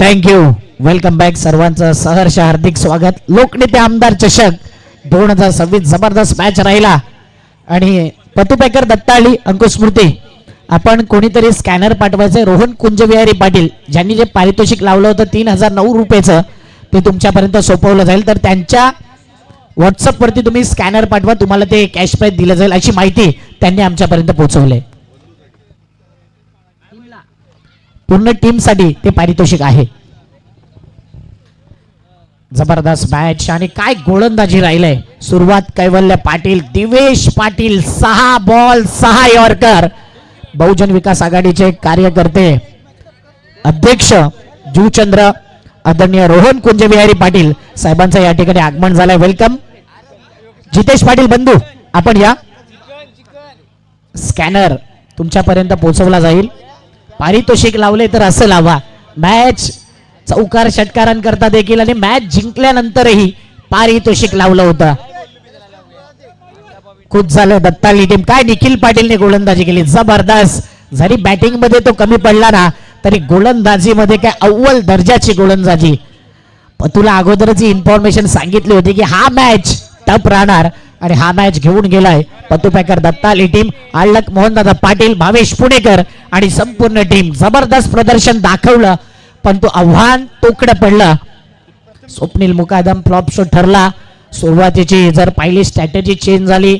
Thank you. Welcome back. सर्वांचं सहर्ष हार्दिक स्वागत. लोकनेते आमदार चषक 2026 जबरदस्त मॅच राहिला आणि पतुपेकर दत्ताळी अंकुस्मृती आपण कोणीतरी स्कॅनर पाठवायचे. रोहन कुंजविहारी पाटील ज्यांनी जे पारितोषिक लावलं होतं 3009 रुपयाचं ते तुमच्यापर्यंत सोपवलं जाईल. तर त्यांच्या व्हॉट्सअप वरती तुम्ही स्कॅनर पाठवा, तुम्हाला ते कॅश प्राइज दिलं जाईल अशी माहिती त्यांनी आमच्यापर्यंत पोहोचवली. पूर्ण टीम साठी ते पारितोषिक आहे. जबरदस्त मॅच आणि काय गोलंदाजी राहिलंय. सुरुवात कैवल्य पाटील, दिवेश पाटील 6 बॉल 6 यॉर्कर. बहुजन विकास आघाडीचे कार्यकर्ते अध्यक्ष जुचंद्र आदरणीय रोहन कुंजविहारी पाटील साहेबांचं या ठिकाणी आगमन झालंय. वेलकम. जितेश पाटील बंधू आपण या. स्कॅनर तुमच्यापर्यंत पोहोचवला जाईल. पारितोषिक लावले तर असं लावा. मॅच चौकार षटकारांकरता देखील आणि मॅच जिंकल्यानंतरही पारितोषिक लावलं होतं. खूप झालं. दत्ताली टीम काय निखिल पाटीलने गोलंदाजी केली जबरदस्त. जरी बॅटिंग मध्ये तो कमी पडला ना तरी गोलंदाजी मध्ये काय अव्वल दर्जाची गोलंदाजी. तुला अगोदरच इन्फॉर्मेशन सांगितली होती की हा मॅच टफ राहणार आणि हा मॅच घेऊन गेलाय पतुपेकर दत्ताली टीम. आळक मोहनदादा पाटील, भावेश पुणेकर आणि संपूर्ण टीम जबरदस्त प्रदर्शन दाखवलं पण तो आव्हान तोकडं पडलं. स्वप्नील मुकादम फ्लॉप शो ठरला. सुरुवातीची जर पाहिली स्ट्रॅटेजी चेंज झाली.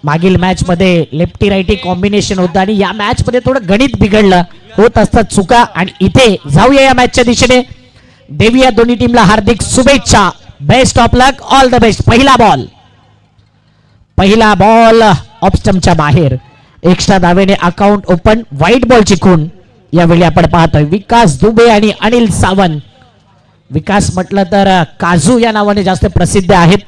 मागील मॅच मध्ये लेफ्टी राईटी कॉम्बिनेशन होतं आणि या मॅच मध्ये थोडं गणित बिघडलं. होत असतात चुका आणि इथे जाऊया या मॅचच्या दिशेने. देऊया दोन्ही टीमला हार्दिक शुभेच्छा. Best of luck, all the best. पहिला बॉल ऑफ स्टंपच्या बाहेर. एक्स्ट्रा धावेने अकाउंट ओपन. व्हाईट बॉलची खून यावेळी आपण पाहतोय. विकास दुबे आणि अनिल सावंत. विकास म्हटलं तर काजू या नावाने जास्त प्रसिद्ध आहेत.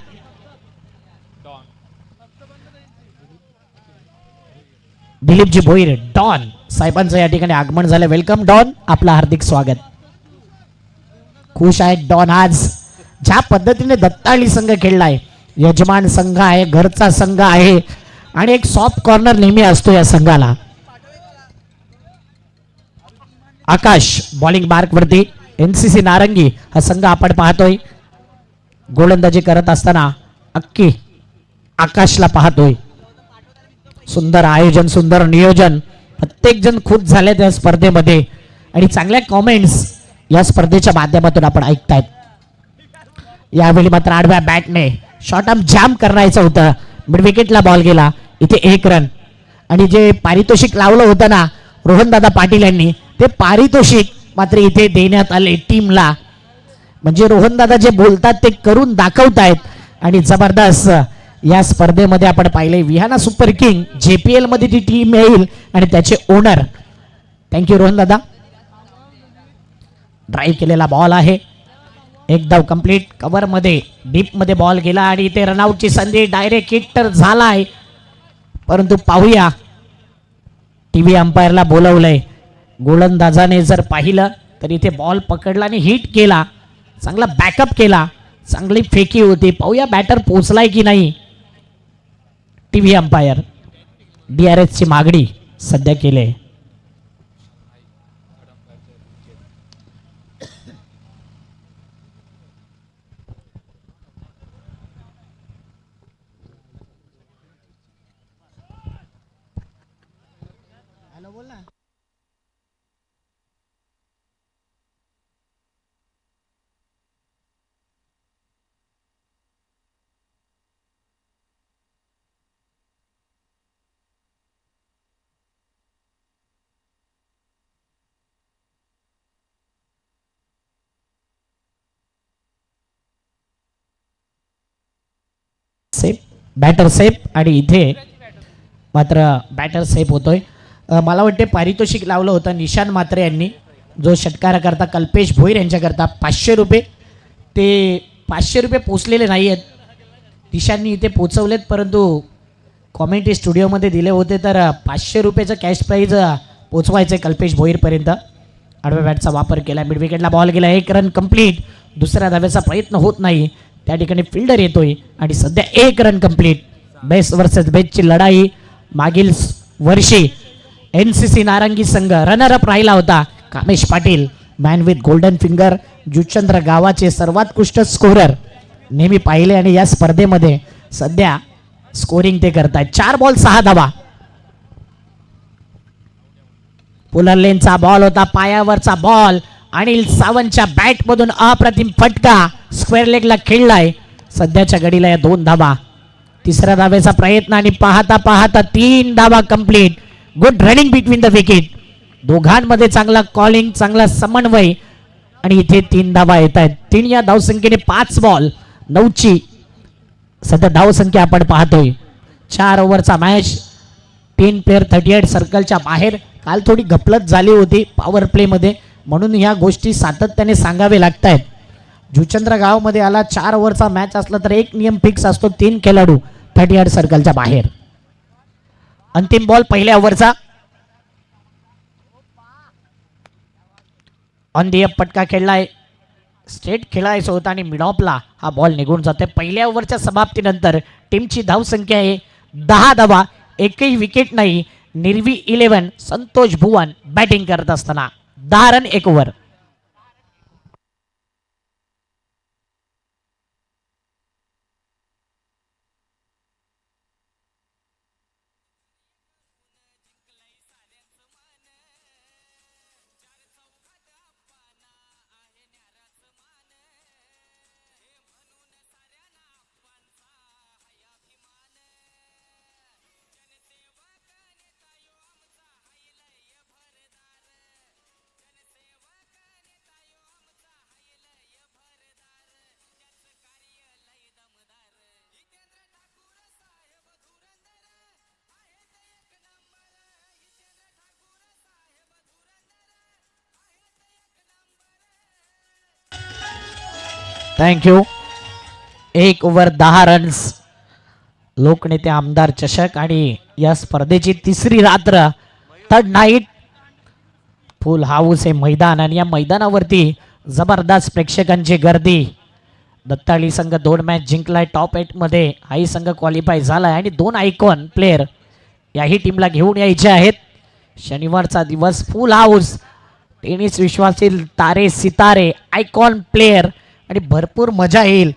दिलीपजी भोईर डॉन साहेबांचं या ठिकाणी आगमन झालं. वेलकम डॉन, आपलं हार्दिक स्वागत. खुश आहे डॉन आज ज्या पद्धतीने दत्ताळी संघ खेळलाय. यजमान संघ आहे, घरचा संघ आहे आणि एक सॉफ्ट कॉर्नर नेहमी असतो या संघाला. आकाश बॉलिंग मार्क वरती. एनसीसी नारंगी हा संघ आपण पाहतोय. गोलंदाजी करत असताना अक्की आकाशला पाहतोय. सुंदर आयोजन, सुंदर नियोजन. प्रत्येक जण खुश झाले त्या स्पर्धेमध्ये आणि चांगल्या कॉमेंट्स या स्पर्धेच्या माध्यमातून आपण ऐकतायत. यावेळी मात्र आडव्या बॅटने शॉर्ट आर्म जॅम करायचं होतं. मिड विकेटला बॉल गेला. इथे 1 रन आणि जे पारितोषिक लावलं होतं ना रोहनदादा पाटील यांनी ते पारितोषिक मात्र इथे देण्यात आले टीमला. म्हणजे रोहनदादा जे बोलतात ते करून दाखवतायत आणि जबरदस्त या स्पर्धेमध्ये आपण पाहिले. विहाना सुपर किंग JPL मध्ये ती टीम येईल आणि त्याचे ओनर. थँक्यू रोहनदादा. ड्राईव्ह केलेला बॉल आहे. एक धाव कंप्लीट. कव्हर मध्ये डीप मध्ये बॉल गेला आणि इथे रनआउटची संधी. डायरेक्ट हिट तर झालाय परंतु पाहूया. टीव्ही अंपायरला बोलवलंय. गोलंदाजाने जर पाहिलं तर इथे बॉल पकडला आणि हिट केला. चांगला बॅकअप केला. चांगली फेकी होती. पाहूया बॅटर पोहोचलाय की नाही. टीव्ही अंपायर DRS ची मागणी सध्या केली. सेफ, बॅटर सेफ आणि इथे मात्र बॅटर सेफ होतोय. मला वाटते पारितोषिक लावलं होतं निशान मात्रे यांनी जो षटकाराकरता कल्पेश भोईर यांच्याकरता 500 रुपये. ते 500 रुपये पोचलेले नाही आहेत. निशांनी इथे पोचवलेत परंतु कॉमेंट्री स्टुडिओमध्ये दिले होते तर 500 रुपयाचं कॅश प्राईज पोचवायचं कल्पेश भोईरपर्यंत. आडव्या बॅटचा वापर केला. मिड विकेटला बॉल गेला. 1 रन कंप्लीट. दुसऱ्या धावेचा प्रयत्न होत नाही. त्या ठिकाणी फिल्डर येतोय आणि सध्या 1 रन कंप्लीट. बेस्ट वर्सेस बेस्टची लढाई. मागील वर्षी NCC नारंगी संघ रनर अप राहिला होता. Kamesh Patil man with golden finger, Juchandra गावाचे सर्वात उत्कृष्ट स्कोरर नेहमी पाहिले आणि या स्पर्धेमध्ये सध्या स्कोरिंग ते करतायत. 4 बॉल 6 धावा. पुलर लेनचा बॉल होता, पायावरचा बॉल. अनिल सावंतच्या बॅट मधून अप्रतिम फटका स्क्वेअर लेगला खेळलाय. सध्याच्या घडीला या 2 धावा. तिसऱ्या धावेचा प्रयत्न आणि पाहता पाहता 3 धावा complete. Good running between the wicket. दोघांमध्ये चांगला कॉलिंग, चांगला समन्वय आणि इथे 3 धावा येत आहेत. 3 या धावसंख्येने 5 बॉल 9ची सध्या धावसंख्या आपण पाहतोय. 4 ओव्हरचा मॅच. 3 प्लेअर 38 सर्कलच्या बाहेर. काल थोडी गफलत झाली होती पॉवर प्ले मध्ये, म्हणून ह्या गोष्टी सातत्याने सांगावे लागत आहेत. जुचंद्र गावमध्ये आला 4 ओव्हरचा मॅच असला तर एक नियम फिक्स असतो, 3 खेळाडू 38 सर्कलच्या बाहेर. अंतिम बॉल पहिल्या ओव्हरचा. ऑन दी अप फटका खेळलाय. स्ट्रेट खेळायचं होता आणि मिडॉपला हा बॉल निघून जाते. पहिल्या ओव्हरच्या समाप्तीनंतर टीमची धावसंख्या आहे 10 धावा. एकही विकेट नाही. निर्वी 11 संतोष भुवन बॅटिंग करत असताना 10 run 1 over. Thank you. 1 over 10 runs. लोकनेते आमदार चषक आणि या स्पर्धेची 3री रात्र, 3rd नाईट. फुल हाऊस हे मैदान आणि या मैदानावरती जबरदस्त प्रेक्षकांची गर्दी. दत्ताळी संघ 2 मॅच जिंकलाय टॉप 8 मध्ये. हाही संघ क्वालिफाय झालाय आणि 2 आयकॉन प्लेयर याही टीमला घेऊन यायचे आहेत. शनिवारचा दिवस फुल हाऊस. टेनिस विश्वातील तारे सितारे, आयकॉन प्लेयर आणि भरपूर मजा येईल.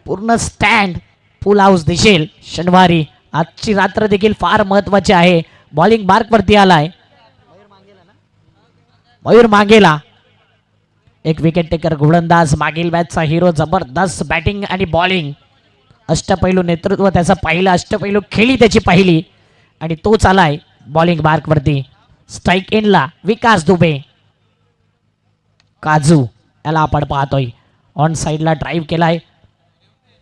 पूर्ण स्टँड फुल हाऊस दिसेल शनिवारी. आजची रात्र देखील फार महत्वाची आहे. बॉलिंग मार्क वरती आलाय मयूर मांगेला. एक विकेट टेकर गोलंदाज, मागील मॅचचा हिरो. जबरदस्त बॅटिंग आणि बॉलिंग. अष्टपैलू नेतृत्व त्याचा पाहिलं, अष्टपैलू खेळी त्याची पाहिली आणि तोच आलाय बॉलिंग मार्क वरती. स्ट्राईक एंडला विकास दुबे. काजू याला आपण पाहतोय. ऑन साईडला ड्राईव्ह केलाय.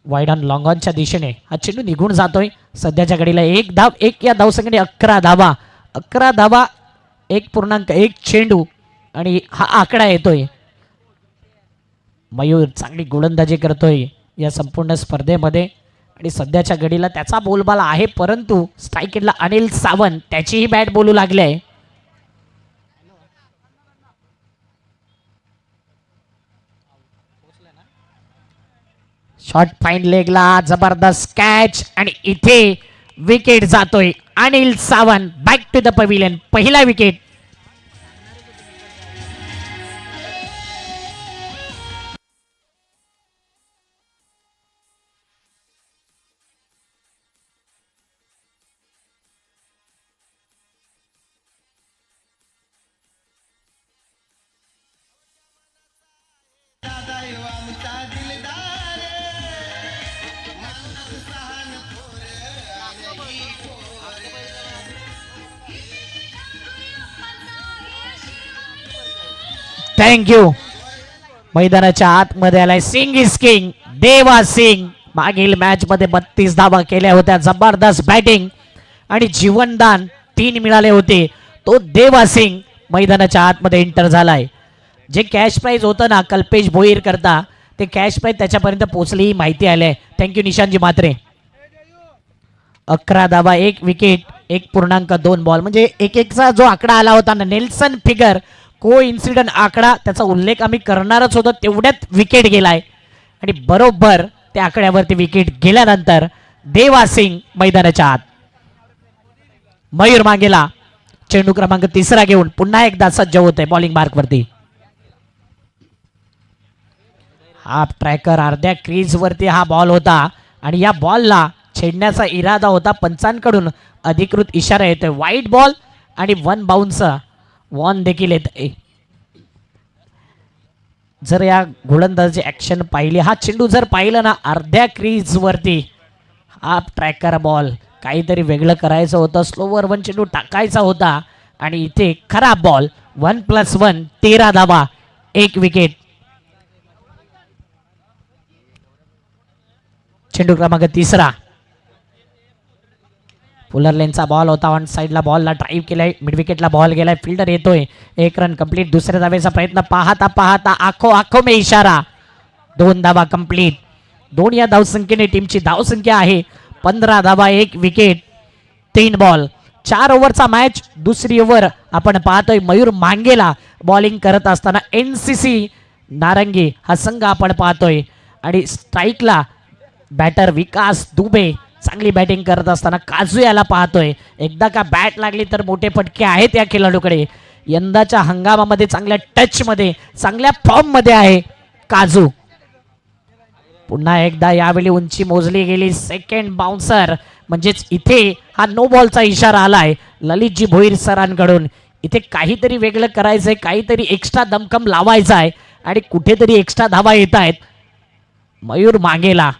वाईड ऑन लॉंग ऑनच्या दिशेने हा चेंडू निघून जातोय. सध्याच्या घडीला 1 धाव. 1 या धावसंख्येने 11 धावा. 11 धावा 1.1 चेंडू आणि हा आकडा येतोय. मयूर चांगली गोलंदाजी करतोय या संपूर्ण स्पर्धेमध्ये आणि सध्याच्या घडीला त्याचा बोलबाला आहे, परंतु स्ट्राईक एंडला अनिल सावंत त्याचीही बॅट बोलू लागली आहे. शॉट फाईन लेगला जबरदस्त कॅच आणि इथे विकेट जातोय. Anil Sawant back to the pavilion. पहिला विकेट. थँक्यू. मैदानाच्या आतमध्ये आलाय सिंग इज किंग देवा सिंग. मागील मॅच मध्ये 32 धावा केल्या होत्या. जबरदस्त बॅटिंग आणि जीवनदान 3 मिळाले होते. तो देवा सिंग मैदानाच्या आतमध्ये एंटर झालाय. जे कॅश प्राइज होतं ना कल्पेश भोईर करता, ते कॅश प्राइज त्याच्यापर्यंत पोहोचली ही माहिती आली आहे. थँक्यू निशांतजी म्हात्रे. 11 धावा 1 विकेट 1.2 बॉल म्हणजे 1-1चा जो आकडा आला होता ना नेल्सन फिगर को इन्सिडेंट आकडा, त्याचा उल्लेख आम्ही करणारच होतो. तेवढ्यात विकेट गेलाय आणि बरोबर त्या आकड्यावरती विकेट गेल्यानंतर देवा सिंग मैदानाच्या आत. मयूर मांगेला चेंडू क्रमांक 3 घेऊन पुन्हा एकदा सज्ज होत आहे बॉलिंग मार्क वरती. हा ट्रॅकर अर्ध्या क्रीज वरती हा बॉल होता आणि या बॉलला छेडण्याचा इरादा होता पंचांकडून अधिकृत इशारा येतोय वाईट बॉल आणि वन बाउन्स वॉन देखील येत. जर या गोलंदाजी ऍक्शन पाहिली हा चेंडू जर पाहिलं ना अर्ध्या क्रीज वरती हा ट्रॅकर बॉल काहीतरी वेगळं करायचं होतं स्लोवर वन चेंडू टाकायचा होता आणि इथे खराब बॉल 1+1 13 धावा 1 विकेट. चेंडू क्रमांक 3 फुलर लेनचा बॉल होता ऑन साइडला बॉलला ड्राईव्ह केलाय मिड विकेटला बॉल गेलाय फिल्डर येतोय 1 रन कंप्लीट. दुसऱ्या धावेचा प्रयत्न पाहता पाहता आखो में इशारा 2 धावा कंप्लीट. दोन या धावसंख्येने टीमची धावसंख्या आहे 15 धावा 1 विकेट 3 बॉल. 4 ओव्हरचा मॅच दुसरी ओव्हर आपण पाहतोय मयूर मांगेला बॉलिंग करत असताना NCC नारंगी हा संघ आपण पाहतोय आणि स्ट्राईकला बॅटर विकास दुबे चांगली बॅटिंग करत असताना काजू याला पाहतोय. एकदा का बॅट लागली तर मोठे फटके आहेत या खेळाडूकडे. यंदाच्या हंगामामध्ये चांगल्या टच मध्ये चांगल्या फॉर्म मध्ये आहे काजू. पुन्हा एकदा यावेळी उंची मोजली गेली सेकंड बाउन्सर म्हणजेच इथे हा नो बॉलचा इशारा आलाय ललितजी भोईर सरांकडून. इथे काहीतरी वेगळं करायचंय काहीतरी एक्स्ट्रा दमखम लावायचा आहे आणि कुठेतरी एक्स्ट्रा धावा येत आहेत. मयूर मागेला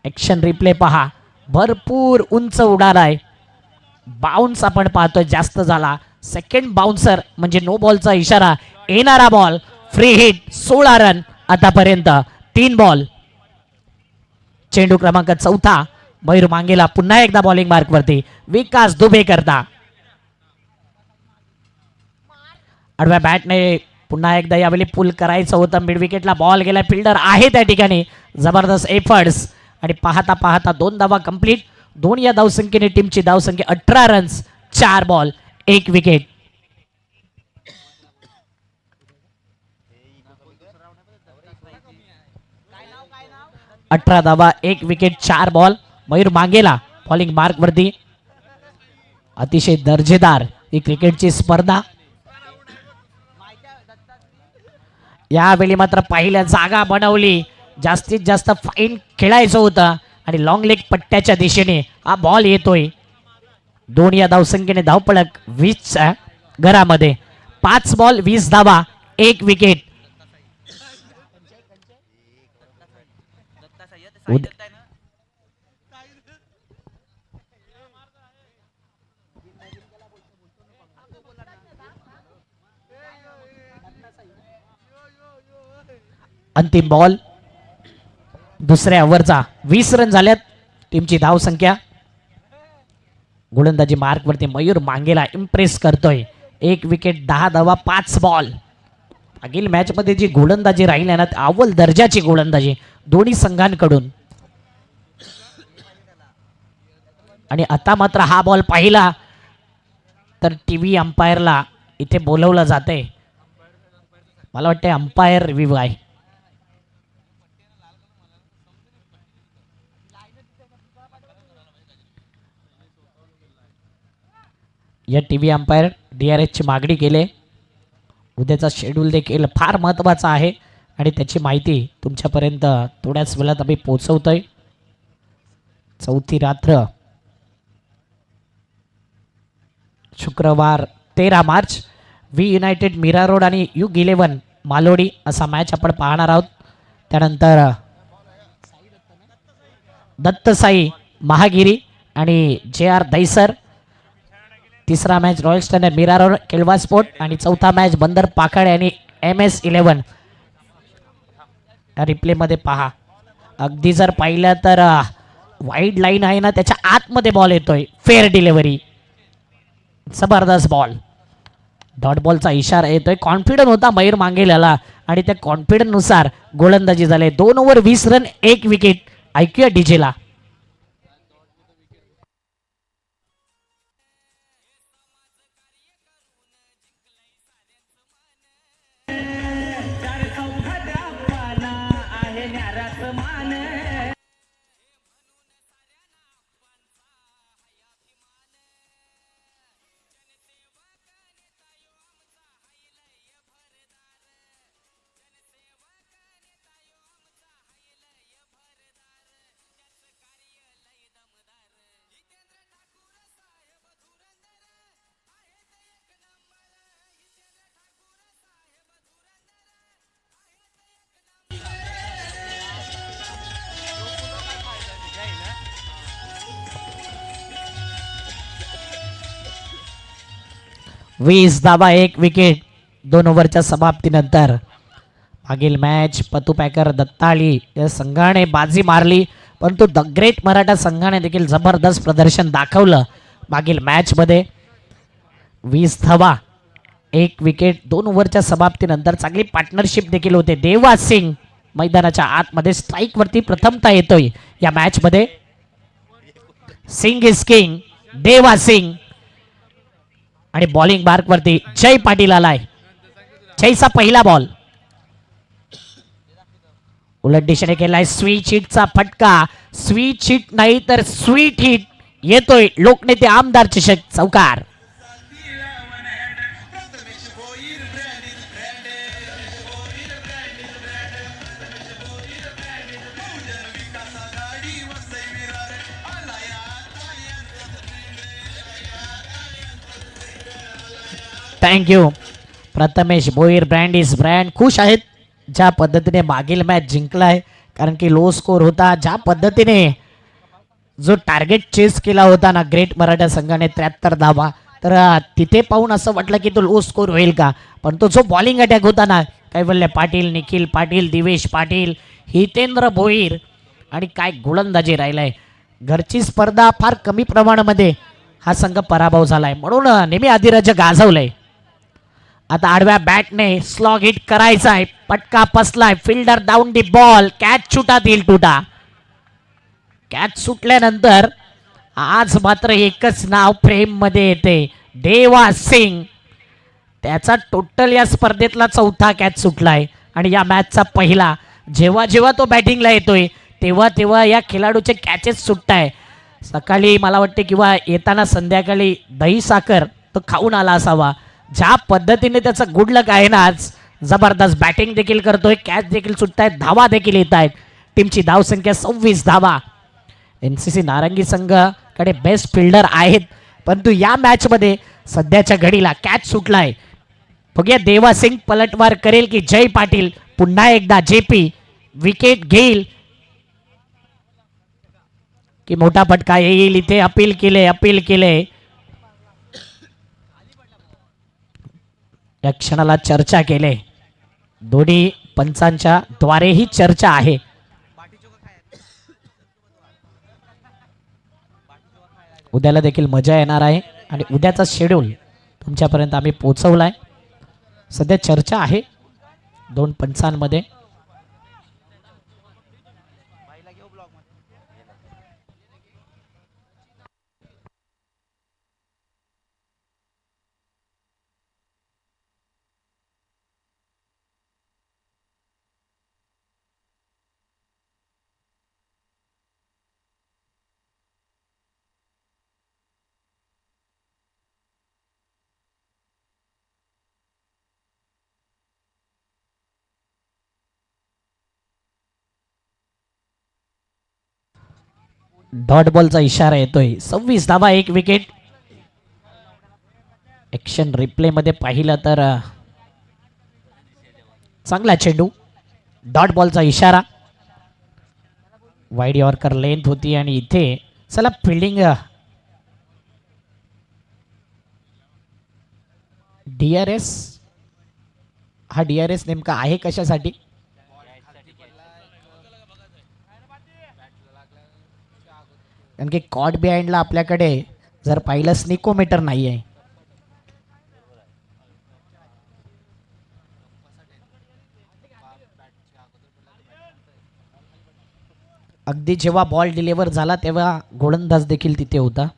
ऍक्शन रिप्ले पहा भरपूर उंच उडालाय बाउन्स आपण पाहतोय जास्त झाला. सेकंड बाउन्सर म्हणजे नो बॉलचा इशारा येणारा बॉल फ्री हिट 16 रन आतापर्यंत 3 बॉल. चेंडू क्रमांक 4 मयूर मांगेला पुन्हा एकदा बॉलिंग मार्क वरती विकास दुबे करता आडव्या बॅटने पुन्हा एकदा यावेळी पुल करायचं होतं मिड विकेटला बॉल गेला फिल्डर आहे त्या ठिकाणी जबरदस्त एफर्ट्स आणि पाहता पाहता 2 धावा कंप्लीट. दोन या धावसंख्येने टीमची धावसंख्या 18 रन्स 4 बॉल 1 विकेट. अठरा धावा 1 विकेट 4 बॉल. मयूर मांगेला बॉलिंग मार्क वरती अतिशय दर्जेदार ही क्रिकेटची स्पर्धा. यावेळी मात्र पहिल्या जागा बनवली जास्तीत जास्त फाईन खेळायचं होतं आणि लॉंग लेग पट्ट्याच्या दिशेने हा बॉल येतोय. दोन या धावसंख्येने धावपळक 20 घरामध्ये 5 बॉल 20 धावा 1 विकेट. अंतिम बॉल दुसऱ्या ओव्हरचा 20 रन झाल्यात टीमची धाव संख्या. गोलंदाजी मार्क वरती मयूर मांगेला इम्प्रेस करतोय 1 विकेट 10 धावा 5 बॉल. मागील मॅच मध्ये जी गोलंदाजी राहिली ना अव्वल दर्जाची गोलंदाजी दोन्ही संघांकडून. आणि आता मात्र हा बॉल पाहिला तर टीव्ही अंपायरला इथे बोलवलं जाते. मला वाटते अंपायर रिव्ह्यू आहे. या टीव्ही अंपायर DRS ची मागणी केली. उद्याचा शेड्यूल देखील फार महत्त्वाचा आहे आणि त्याची माहिती तुमच्यापर्यंत थोड्याच वेळात आम्ही पोहोचवतोय. चौथी रात्र शुक्रवार 13 मार्च व्ही युनायटेड मीरा रोड आणि U11 मालोडी असा मॅच आपण पाहणार आहोत. त्यानंतर दत्तसाई महागिरी आणि JR दहिसर. तिसरा match royal standard Mira road Kelwa sport आणि चौथा मॅच बंदर पाखाडे आणि MS11. रिप्ले मध्ये पहा अगदी जर पाहिलं तर वाईड लाईन आहे ना त्याच्या आतमध्ये बॉल येतोय फेअर डिलिव्हरी जबरदस्त बॉल. डॉट बॉलचा इशारा येतोय. कॉन्फिडन्स होता मयूर मांगेल्याला आणि त्या कॉन्फिडन्स नुसार गोलंदाजी झाले. 2 ओव्हर 20 रन 1 विकेट. ऐकूया डीजेला. 20 धावा 1 विकेट 2 ओव्हरच्या समाप्तीनंतर. मागील मॅच पतू पॅकर दत्ताळी या संघाने बाजी मारली, परंतु द ग्रेट मराठा संघाने देखील जबरदस्त प्रदर्शन दाखवलं मागील मॅच मध्ये. 20 धावा 1 विकेट 2 ओव्हरच्या समाप्तीनंतर चांगली पार्टनरशिप देखील होते. देवा सिंग मैदानाच्या आतमध्ये स्ट्राईक वरती प्रथमता येतोय या मॅच मध्ये. सिंग इज किंग, देवा सिंग. आणि बॉलिंग मार्क वरती जय पाटील आलाय. जयचा पहिला बॉल उलट दिशेने केलाय. स्वीट हिटचा फटका, स्वीट हिट नाही तर स्वीट हिट येतोय. लोकनेते आमदार चषक चौकार. Thank you. Prathamesh Bhoir brand is brand खुश आहेत ज्या पद्धतीने मागील मॅच जिंकलाय, कारण की लो स्कोर होता. ज्या पद्धतीने जो टार्गेट चेस केला होता ना ग्रेट मराठा संघाने 73 धावा, तर तिथे पाहून असं वाटलं की तो लो स्कोर होईल का, पण तो जो बॉलिंग अटॅक होता ना कैवल्य पाटील, निखिल पाटील, दिवेश पाटील, हितेंद्र भोईर आणि काय गोलंदाजी राहिलाय. घरची स्पर्धा फार कमी प्रमाणामध्ये हा संघ पराभव झालाय, म्हणून नेहमी अधिराज्य गाजवलंय. आता आडव्या बॅटने स्लॉग हिट करायचा आहे. पटका पसलाय, fielder down the ball, catch सुटात येईल तुटा. कॅच सुटल्यानंतर आज मात्र एकच नाव फ्रेम मध्ये येते, देवा सिंग. त्याचा टोटल या स्पर्धेतला चौथा कॅच सुटलाय आणि या मॅचचा पहिला. जेव्हा जेव्हा तो बॅटिंगला येतोय तेव्हा तेव्हा या खेळाडूचे कॅचेस सुटताय. सकाळी मला वाटते किंवा येताना संध्याकाळी दही साखर तो खाऊन आला असावा. ज्या पद्धतीने त्याचा गुड लक आहे ना आज, जबरदस्त बॅटिंग देखील करतोय, कॅच देखील सुटतायत, धावा देखील येत आहेत. टीमची धावसंख्या 26 धावा. एनसीसी नारंगी संघाकडे बेस्ट फिल्डर आहेत, परंतु या मॅच मध्ये सध्याच्या घडीला कॅच सुटलाय. बघूया देवा सिंग पलटवार करेल की जय पाटील पुन्हा एकदा जेपी विकेट घेईल की मोठा फटका येईल. इथे अपील केले. या क्षणाला चर्चा केले, दोन्ही पंचांच्या द्वारे ही चर्चा आहे. उद्याला देखील मजा येणार आहे आणि उद्याचा शेड्यूल तुमच्यापर्यंत आम्ही पोहोचवलाय. सध्या चर्चा आहे दोन पंचांमध्ये. डॉट बॉलचा इशारा येतोय. 26 धावा 1 विकेट. ऍक्शन रिप्ले मध्ये पाहिलं तर चांगला चेंडू, डॉट बॉलचा इशारा, वाईड यॉर्कर लेंथ होती आणि इथे चला फिल्डिंग डीआरएस. हा डीआरएस नेमका आहे कशासाठी? कारण की कॉट बिहाइंडला आपल्याकडे जर पाहिलं स्निकोमीटर नाही आहे. अगदी जेव्हा बॉल डिलिव्हर झाला तेव्हा गोलंदाज देखील तिथे होता.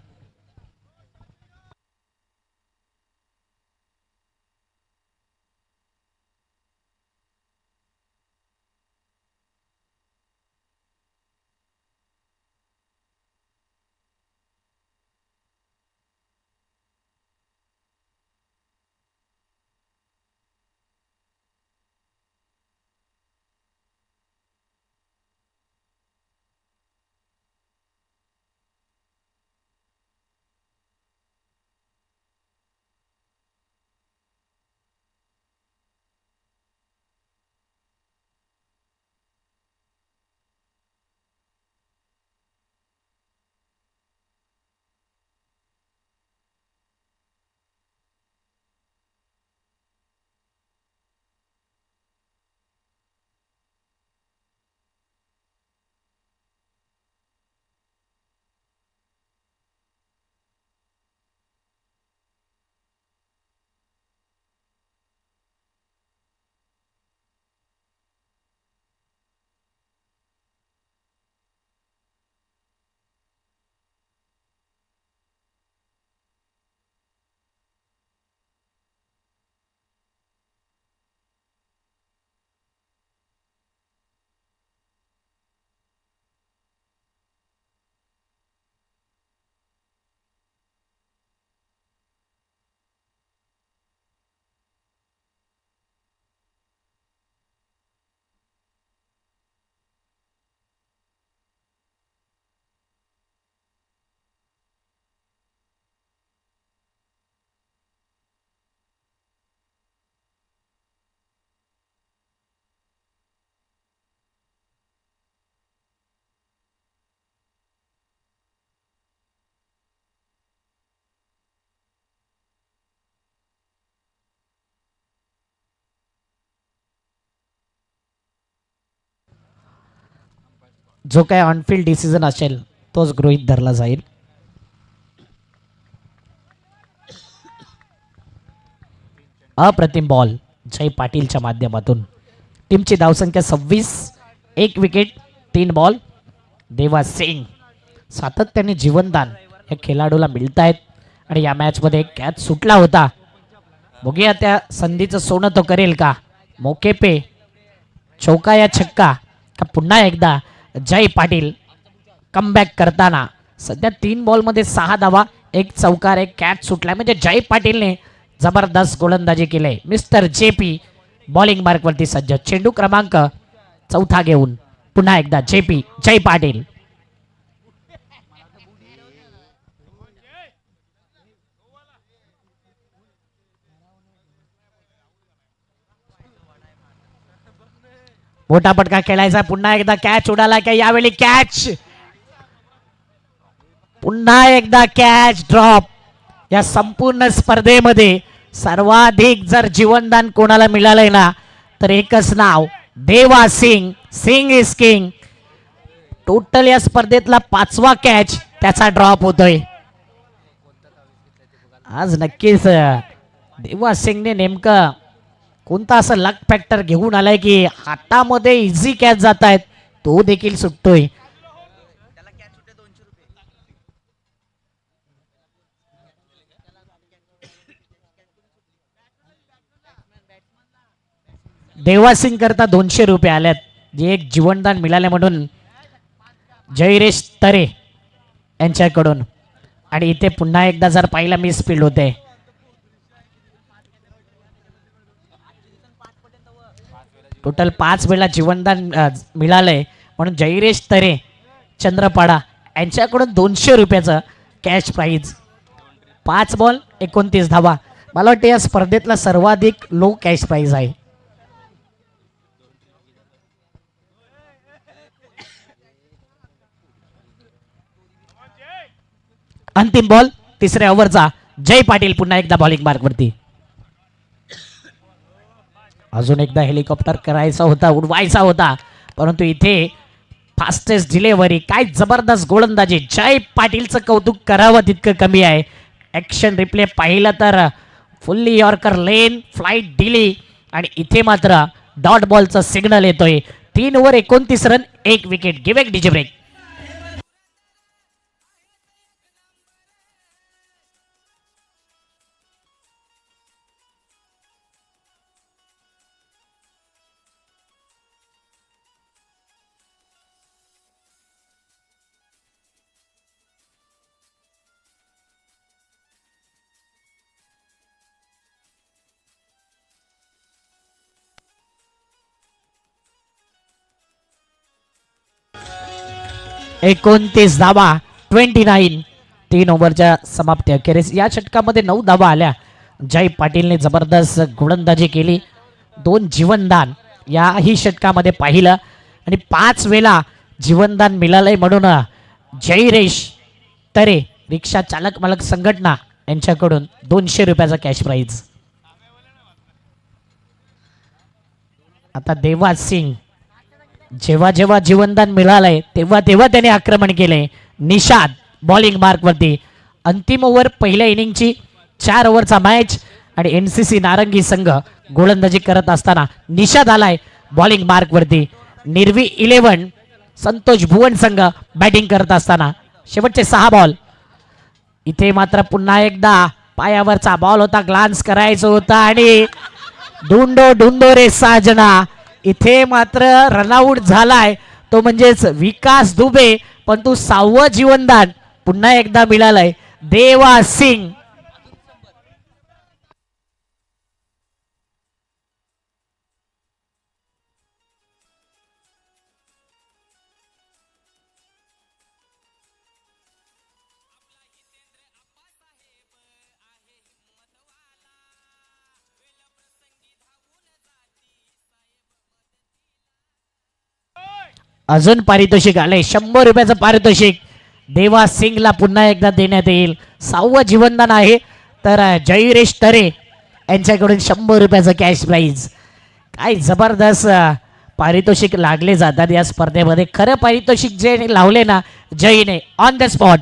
जो काय ऑनफिल्ड डिसिजन असेल तोच गृहीत धरला जाईल. अप्रतिम बॉल जय पाटीलच्या माध्यमातून. टीमची धावसंख्या 26, 1 विकेट 3 बॉल. देवा सिंग सातत्याने जीवनदान या खेळाडूला मिळत आहेत आणि या मॅचमध्ये एक कॅच सुटला होता. बघूया त्या संधीचं सोनं तो करेल का. मोके पे चौका या छक्का का पुन्हा एकदा जय पाटील कमबॅक करताना. सध्या 3 बॉलमध्ये 6 धावा, 1 चौकार, 1 कॅच सुटलाय. म्हणजे जय पाटीलने जबरदस्त गोलंदाजी केली. मिस्टर जेपी बॉलिंग मार्कवरती सज्ज. चेंडू क्रमांक 4 घेऊन पुन्हा एकदा जेपी जय पाटील. मोठा पटका खेळायचा. पुन्हा एकदा कॅच उडाला का. यावेळी कॅच, पुन्हा एकदा कॅच ड्रॉप. या संपूर्ण स्पर्धेमध्ये सर्वाधिक जर जीवनदान कोणाला मिळालंय ना तर एकच नाव Deva Singh. Singh is king. Total या स्पर्धेतला 5वा कॅच त्याचा ड्रॉप होतोय. आज नक्कीच देवा सिंगने नेमकं कोणता असं लक फॅक्टर घेऊन आलाय की हातामध्ये इझी कॅच जात आहेत, तो देखील सुटतोय. देवासिंग करता 200 रुपये आल्यात, जे एक जीवनदान मिळाले म्हणून जयरेश तरे यांच्याकडून. आणि इथे पुन्हा एकदा जर पाहिला मिस फील्ड होते. टोटल 5 वेळा जीवनदान मिळालंय म्हणून जयरेश तरे चंद्रपाडा यांच्याकडून 200 रुपयाचं कॅश प्राईज. 5 बॉल 29 धावा. मला वाटतं या स्पर्धेतला सर्वाधिक लो कॅश प्राईज आहे. अंतिम बॉल 3ऱ्या ओव्हरचा. जय पाटील पुन्हा एकदा बॉलिंग मार्कवरती. अजून एकदा हेलिकॉप्टर करायचा होता, उडवायचा होता, परंतु इथे फास्टेस्ट डिलेव्हरी. काय जबरदस्त गोलंदाजी. जय पाटीलचं कौतुक करावं तितकं कमी आहे. ॲक्शन रिप्ले पाहिलं तर फुल्ली यॉर्कर लेन फ्लाईट दिली आणि इथे मात्र डॉट बॉलचं सिग्नल येतोय. 3 ओव्हर 29 रन 1 विकेट. गिव एक डीजे ब्रेक. एकोणतीस धावा 29. 3 ओव्हरच्या समाप्ती अखेरीस या षटकामध्ये 9 धावा आल्या. जय पाटीलने जबरदस्त गोलंदाजी केली. 2 जीवनदान याही षटकामध्ये पाहिलं आणि 5 वेळा जीवनदान मिळालंय म्हणून जयरेश तरे रिक्षा चालक मालक संघटना यांच्याकडून 200 रुपयाचा कॅश प्राईज. आता देवा सिंग जेव्हा जेव्हा जीवनदान मिळालंय तेव्हा तेव्हा त्याने आक्रमण केले. निषाद बॉलिंग मार्कवरती. अंतिम ओव्हर पहिल्या इनिंगची 4 ओव्हरचा मॅच आणि एनसीसी नारंगी संघ गोलंदाजी करत असताना निषाद आलाय बॉलिंग मार्कवरती. निर्वी 11 संतोष भुवन संघ बॅटिंग करत असताना शेवटचे 6 बॉल. इथे मात्र पुन्हा एकदा पायावरचा बॉल होता, ग्लान्स करायचं होता आणि ढुंडो ढुंडो रे साजना. इथे मात्र रनआउट झालाय तो म्हणजेच विकास दुबे, पण तू 6वं जीवनदान पुन्हा एकदा मिळालंय देवा सिंग. अजून पारितोषिक आले 100 रुपयाचं पारितोषिक देवा सिंगला पुन्हा एकदा देण्यात येईल. 6वं जीवनदान आहे तर जयरेश तरे यांच्याकडून 100 रुपयाचं कॅश प्राईज. काय जबरदस्त पारितोषिक लागले जातात या स्पर्धेमध्ये. खरं पारितोषिक जे लावले ना जयने ऑन द स्पॉट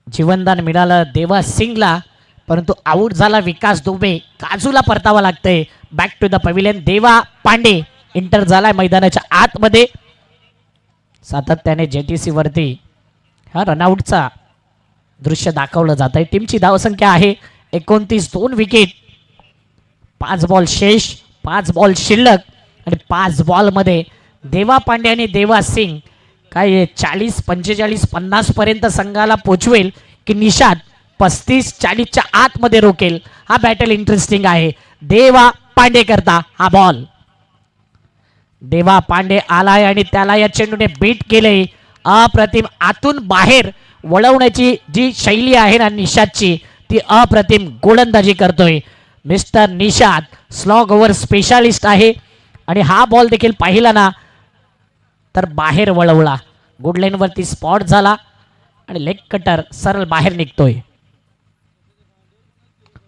जीवनदान मिळालं देवा सिंगला, परंतु आऊट झाला विकास दुबे. काजूला परतावा लागतंय. Back to the pavilion. Deva Pandey inter झालाय मैदानाच्या आतमध्ये. सातत्याने जेटीसी वरती हा रनआउटचा दृश्य दाखवलं जात आहे. टीमची धावसंख्या आहे 29. 2 विकेट, 5 बॉल शेष, 5 बॉल शिल्लक आणि 5 बॉलमध्ये देवा पांडे आणि देवा सिंग काय 40 45 50 पर्यंत संघाला पोचवेल की निषाद 35 40च्या आतमध्ये रोकेल. हा बॅटल इंटरेस्टिंग आहे. देवा पांडे करता हा बॉल. देवा पांडे आलाय आणि त्याला या चेंडूने बीट केले. अप्रतिम आतून बाहेर वळवण्याची जी शैली आहे ना निषादची ती अप्रतिम गोलंदाजी करतोय. मिस्टर निषाद स्लॉग ओव्हर स्पेशालिस्ट आहे आणि हा बॉल देखील पाहिला ना तर बाहेर वळवला. गुड लाईन वरती स्पॉट झाला आणि लेग कटर सरळ बाहेर निघतोय.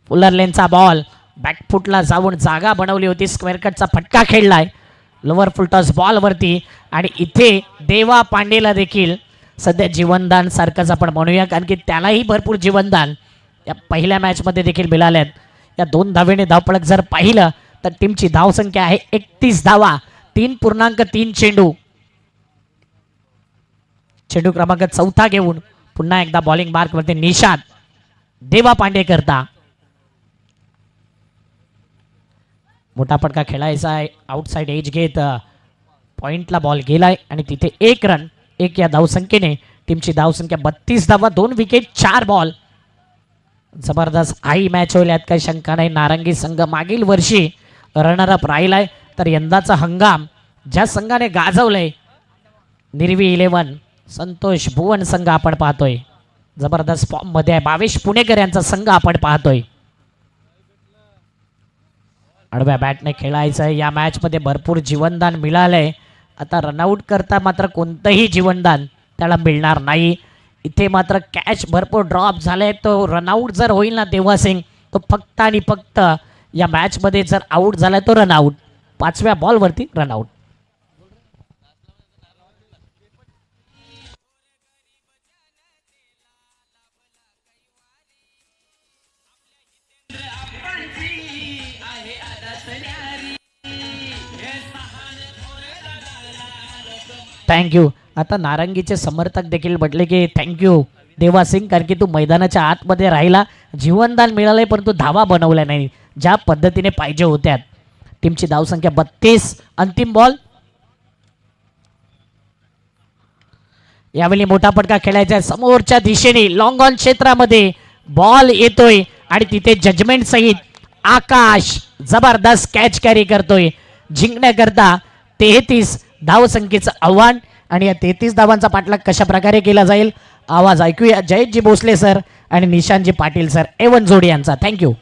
फुलर लेनचा बॉल बॅकफुटला जाऊन जागा बनवली होती. स्क्वेअर कटचा फटका खेळलाय लोअर फुलटॉस बॉल वरती आणि इथे देवा पांडेला देखील सध्या जीवनदान सारखंच आपण म्हणूया, कारण की त्यालाही भरपूर जीवनदान या पहिल्या मॅच मध्ये देखील मिळाल्यात. या 2 धावेने धावपळक जर पाहिलं तर टीमची धावसंख्या आहे 31 धावा, 3.3 चेंडू. चेंडू क्रमांक 4 घेऊन पुन्हा एकदा बॉलिंग मार्क वरती निषाद. देवा पांडे करता मोठा फटका खेळायचा आहे. आउटसाइड एज घेत पॉइंटला बॉल गेलाय आणि तिथे 1 रन 1 या धावसंख्येने टीमची धावसंख्या 32 धावा, 2 विकेट, 4 बॉल. जबरदस्त हाई मॅच होईल यात काही शंका नाही. नारंगी संघ मागील वर्षी रनरअप राहिलाय तर यंदाचा हंगाम ज्या संघाने गाजवलंय निर्वी 11 संतोष भुवन संघ आपण पाहतोय. जबरदस्त फॉर्म मध्ये आहे. भावेश पुणेकर यांचा संघ आपण पाहतोय. आडव्या बॅटने खेळायचं आहे. या मॅच मध्ये भरपूर जीवनदान मिळालंय. आता रनआउट करता मात्र कोणतंही जीवनदान त्याला मिळणार नाही. इथे मात्र कॅच भरपूर ड्रॉप झालाय. तो रनआउट जर होईल ना देवा सिंग तो फक्त आणि फक्त या मॅच मध्ये जर आउट झालाय तो रनआउट. 5व्या बॉलवरती रनआउट. थँक्यू. आता नारंगीचे समर्थक देखील म्हटले की थँक्यू देवा सिंग, कारण की तू मैदानाच्या आतमध्ये राहिला, जीवनदान मिळालंय परंतु धावा बनवल्या नाही ज्या पद्धतीने पाहिजे होत्या. टीमची धावसंख्या 32. अंतिम बॉल. यावेळी मोठा फटका खेळायचा समोरच्या दिशेने लॉंग ऑन क्षेत्रामध्ये बॉल येतोय आणि तिथे जजमेंट सहित आकाश जबरदस्त कॅच कॅरी करतोय. जिंकण्याकरता 33 धावसंख्येचं आव्हान आणि या 33 धावांचा पाठलाग कशा प्रकारे केला जाईल आवाज ऐकूया जयजी भोसले सर आणि निशांतजी पाटील सर एवन जोडी यांचा. थँक्यू.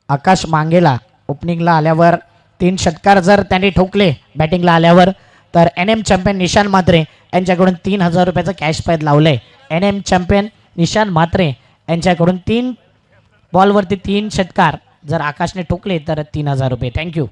आकाश मांगेला ओपनिंगला आल्यावर 3 षटकार जर त्यांनी ठोकले बॅटिंगला आल्यावर तर NM चॅम्पियन निशांत म्हात्रे यांच्याकडून 3000 रुपयाचं कॅश प्राइज लावलंय. NM चॅम्पियन निशांत म्हात्रे यांच्याकडून 3 बॉलवरती 3 षटकार जर आकाशने ठोकले तर 3000 रुपये. थँक्यू.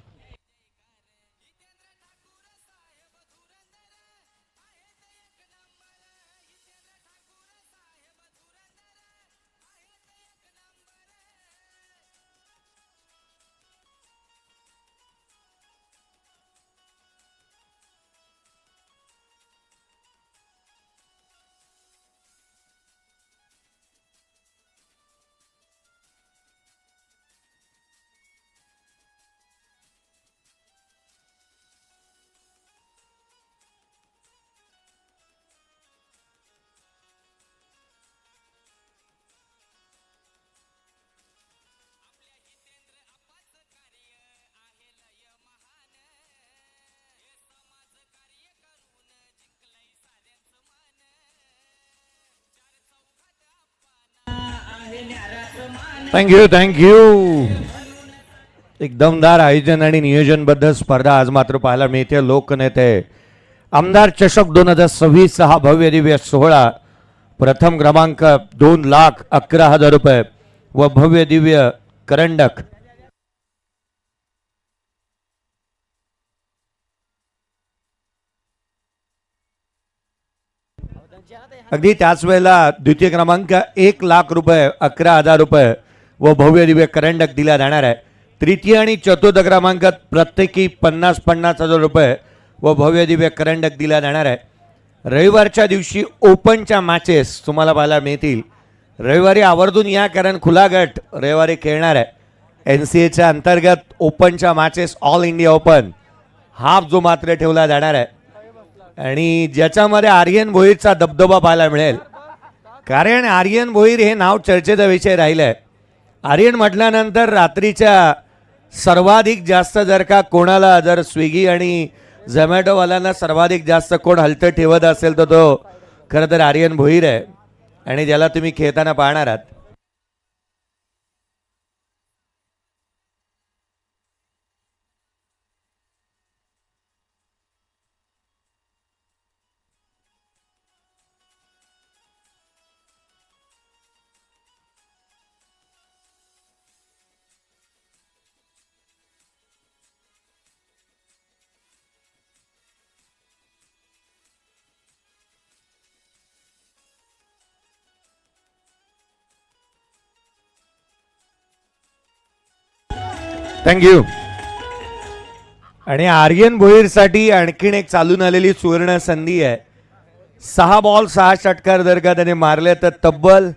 थँक्यू. एक दमदार आयोजन आणि नियोजनबद्ध स्पर्धा आज मात्र पाहायला मिळते. लोकनेते आमदार चषक 2026 हा भव्य दिव्य सोहळा. प्रथम क्रमांक 2,11,000 रुपये व भव्य दिव्य करंडक. अगदी त्याच वेळेला द्वितीय क्रमांक 1,00,000 रुपये 11,000 रुपये व भव्य दिव्य करंडक दिला जाणार आहे. तृतीय आणि चतुर्थ क्रमांकात प्रत्येकी 50,000 रुपये व भव्य दिव्य करंडक दिला जाणार आहे. रविवारच्या दिवशी ओपनच्या मॅचेस तुम्हाला पाहायला मिळतील. रविवारी आवर्जून या, कारण खुला गट रविवारी खेळणार आहे. NCAच्या अंतर्गत ओपनच्या matches all India open half जो मात्र ठेवला जाणार आहे आणि ज्याच्यामध्ये आर्यन भोईरचा दबदबा पाहायला मिळेल. कारण आर्यन भोईर हे नाव चर्चेचा विषय राहिलं आहे. आर्यन म्हटल्यानंतर रात्रीच्या सर्वाधिक जास्त जर का कोणाला, जर स्विगी आणि झोमॅटोवाल्यांना सर्वाधिक जास्त कोण हलतं ठेवत असेल तर तो खरं तर आर्यन भोईर आहे आणि ज्याला तुम्ही खेळताना पाहणार आहात. थँक्यू. आणि आर्यन भोईरसाठी आणखीन एक चालून आलेली सुवर्ण संधी आहे. 6 बॉल 6 षटकार जर का त्याने मारले तर तब्बल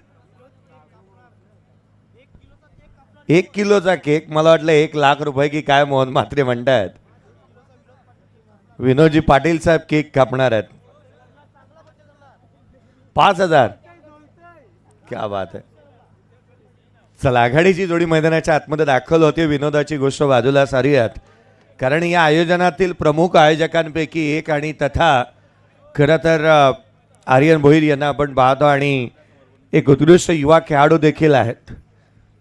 1 किलोचा केक, मला वाटलं 1,00,000 रुपये की काय मोहन म्हात्रे म्हणतायत. विनोदजी पाटील साहेब केक कापणार आहेत. 5,000. क्या बात आहे. चला, आघाडीची जोडी मैदानाच्या आतमध्ये दाखल होते. विनोदाची गोष्ट बाजूला सारूयात, कारण या आयोजनातील प्रमुख आयोजकांपैकी एक आणि तथा खरं तर आर्यन भोईर यांना आपण पाहतो आणि एक उत्कृष्ट युवा खेळाडू देखील आहेत.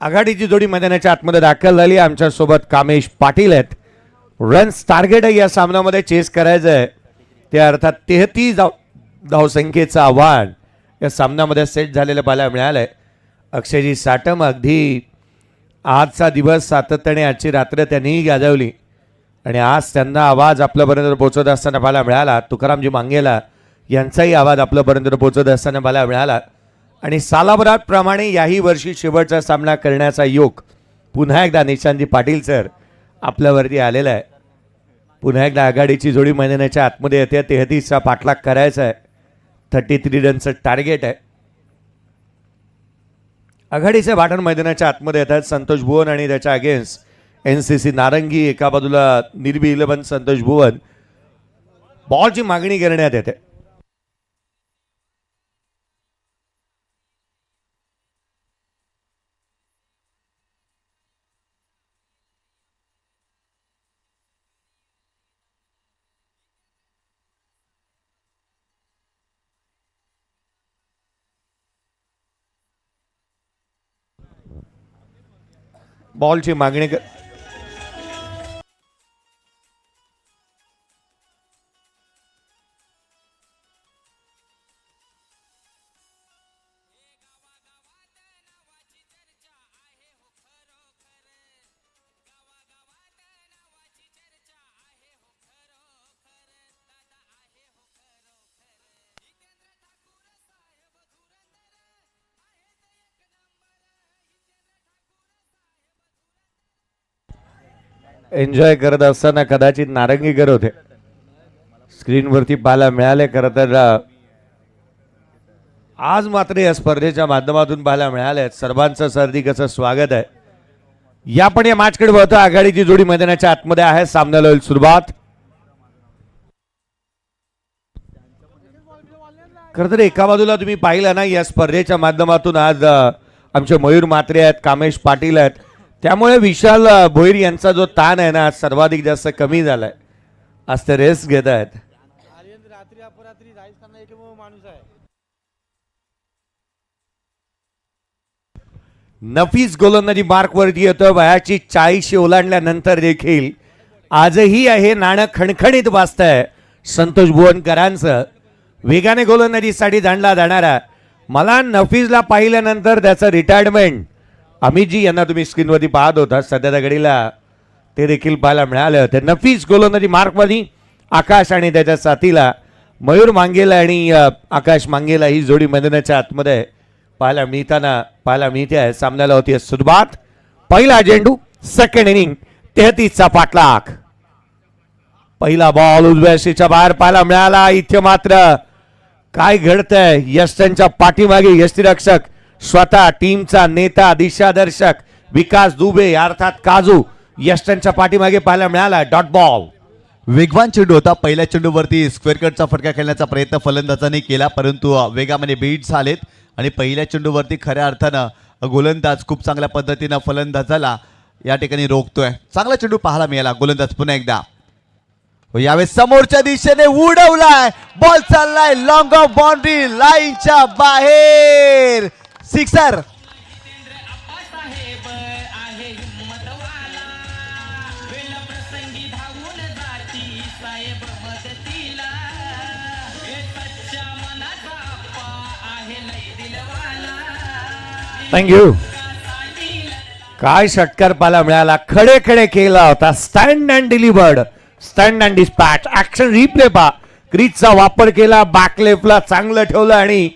आघाडीची जोडी मैदानाच्या आतमध्ये दाखल झाली. आमच्यासोबत कामेश पाटील आहेत. रन्स टार्गेट आहे या सामन्यामध्ये चेस करायचं आहे. ते अर्थात 33 धावसंख्येचं आव्हान या सामन्यामध्ये सेट झालेलं पाहायला मिळालंय. अक्षयजी साटम अगदी आजचा दिवस सातत्याने आजची रात्र त्यांनीही गाजवली आणि आज त्यांना आवाज आपल्यापर्यंत पोहोचत असताना पाहायला मिळाला. तुकारामजी मांगेला यांचाही आवाज आपल्यापर्यंत पोहोचत असताना पाहायला मिळाला आणि सालाभराप्रमाणे याही वर्षी शेवटचा सामना करण्याचा योग पुन्हा एकदा निशांतजी पाटील सर आपल्यावरती आलेला आहे. पुन्हा एकदा आघाडीची जोडी मैदानाच्या आतमध्ये येते. 33चा पाठलाग करायचा आहे. 33 रनचं टार्गेट आहे. आघाडीचे भाटण मैदानाच्या आतमध्ये येतात. संतोष भुवन आणि त्याच्या अगेन्स्ट NCC नारंगी. एका बाजूला निर्बी 11 संतोष भुवन. बॉलची मागणी करण्यात येते. बॉलची मागणी एन्जॉय करत असताना कदाचित नारंगीकर होते. स्क्रीनवरती पाहायला मिळाले. खरं तर आज मात्र या स्पर्धेच्या माध्यमातून पाहायला मिळाले. सर्वांचं सर्दिकचं स्वागत आहे. या पण या मॅचकडे बघतो. आघाडीची जोडी मैदानाच्या आतमध्ये आहे. सामन्याला होईल सुरुवात. खरं तर एका बाजूला तुम्ही पाहिलं ना, या स्पर्धेच्या माध्यमातून आज आमचे मयूर म्हात्रे आहेत, कामेश पाटील आहेत. त्यामुळे विशाल भोईर यांचा जो ताण आहे ना, आज सर्वाधिक जास्त कमी झालाय. आज ते रेस्ट घेत आहेत. नफीस गोलंदाजी मार्कवरती येतो. वयाची 40 ओलांडल्यानंतर देखील आजही आहे नाणं खणखणीत वाजतंय संतोष भुवनकरांचं. वेगाने गोलंदाजीसाठी जाणला जाणारा, मला नफीसला पाहिल्यानंतर त्याचं रिटायरमेंट अमितजी यांना तुम्ही स्क्रीनवरती पाहत होता, सध्याच्या घडीला ते देखील पाहायला मिळालं. तर नफीस गोलंदाजी मार्कमध्ये आकाश आणि त्याच्या साथीला मयूर मांगेला आणि आकाश मांगेला ही जोडी मैदानाच्या आतमध्ये पाहायला मिळते आहे. सामन्याला होती सुरुवात. पहिला चेंडू, सेकंड इनिंग, 33चा पाठलाग. पहिला बॉल उजव्या शीच्या बाहेर पाहायला मिळाला. इथे मात्र काय घडतंय, यष्टनच्या पाठीमागे यष्टीरक्षक, स्वतः टीमचा नेता दिशादर्शक विकास दुबे अर्थात काजू यष्टनच्या पाठीमागे पाहायला मिळाला. Dot ball. वेगवान चेंडू होता. पहिल्या चेंडूवरती स्क्वेअर कटचा फटका खेळण्याचा प्रयत्न फलंदाजांनी केला, परंतु वेगामध्ये बीट झालेत आणि पहिल्या चेंडूवरती खऱ्या अर्थानं गोलंदाज खूप चांगल्या पद्धतीनं फलंदाजाला या ठिकाणी रोखतोय. चांगला चेंडू पाहायला मिळाला. गोलंदाज पुन्हा एकदा यावेळेस समोरच्या दिशेने उडवलाय. बॉल चाललाय लॉंग ऑफ बाउंड्री लाईनच्या बाहेर. सिक्सर. थँक्यू. काय षटकार पाहायला मिळाला. खडे खडे केला होता. Stand and delivered, stand and dispatch. Action replay पा. क्रीजचा वापर केला, बॅकलेफला चांगलं ठेवलं आणि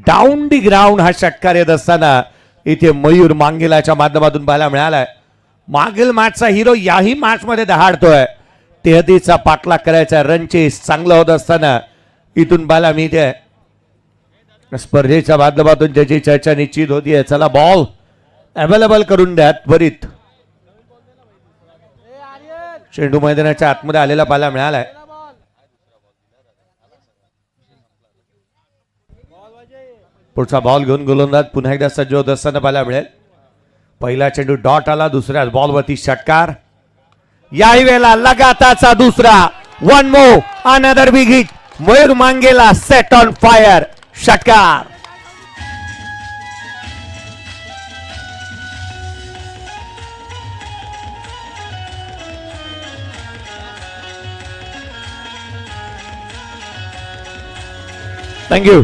डाऊन दी ग्राउंड हा षटकार येत असताना इथे मयूर मांगेलाच्या माध्यमातून पाहायला मिळालाय. मागील मॅचचा हिरो याही मॅच मध्ये दहाडतोय. 33चा पाठलाग करायचा. रन चेस चांगलं होत असताना इथून पाहायला मिळते. स्पर्धेच्या माध्यमातून ज्याची चर्चा निश्चित होतीये. चला बॉल अवेलेबल करून द्या त्वरित. चेंडू मैदानाच्या आतमध्ये आलेला पाहायला मिळालाय. पुढचा बॉल घेऊन गोलंदाज पुन्हा एकदा सज्ज होत असताना पाहायला मिळेल. पहिला चेंडू डॉट आला. दुसऱ्या बॉलवरती षटकार. याही वेळेला लगाताचा दुसरा. One more, another big hit. Mayur मांगेला सेट ऑन फायर. षटकार. थँक्यू.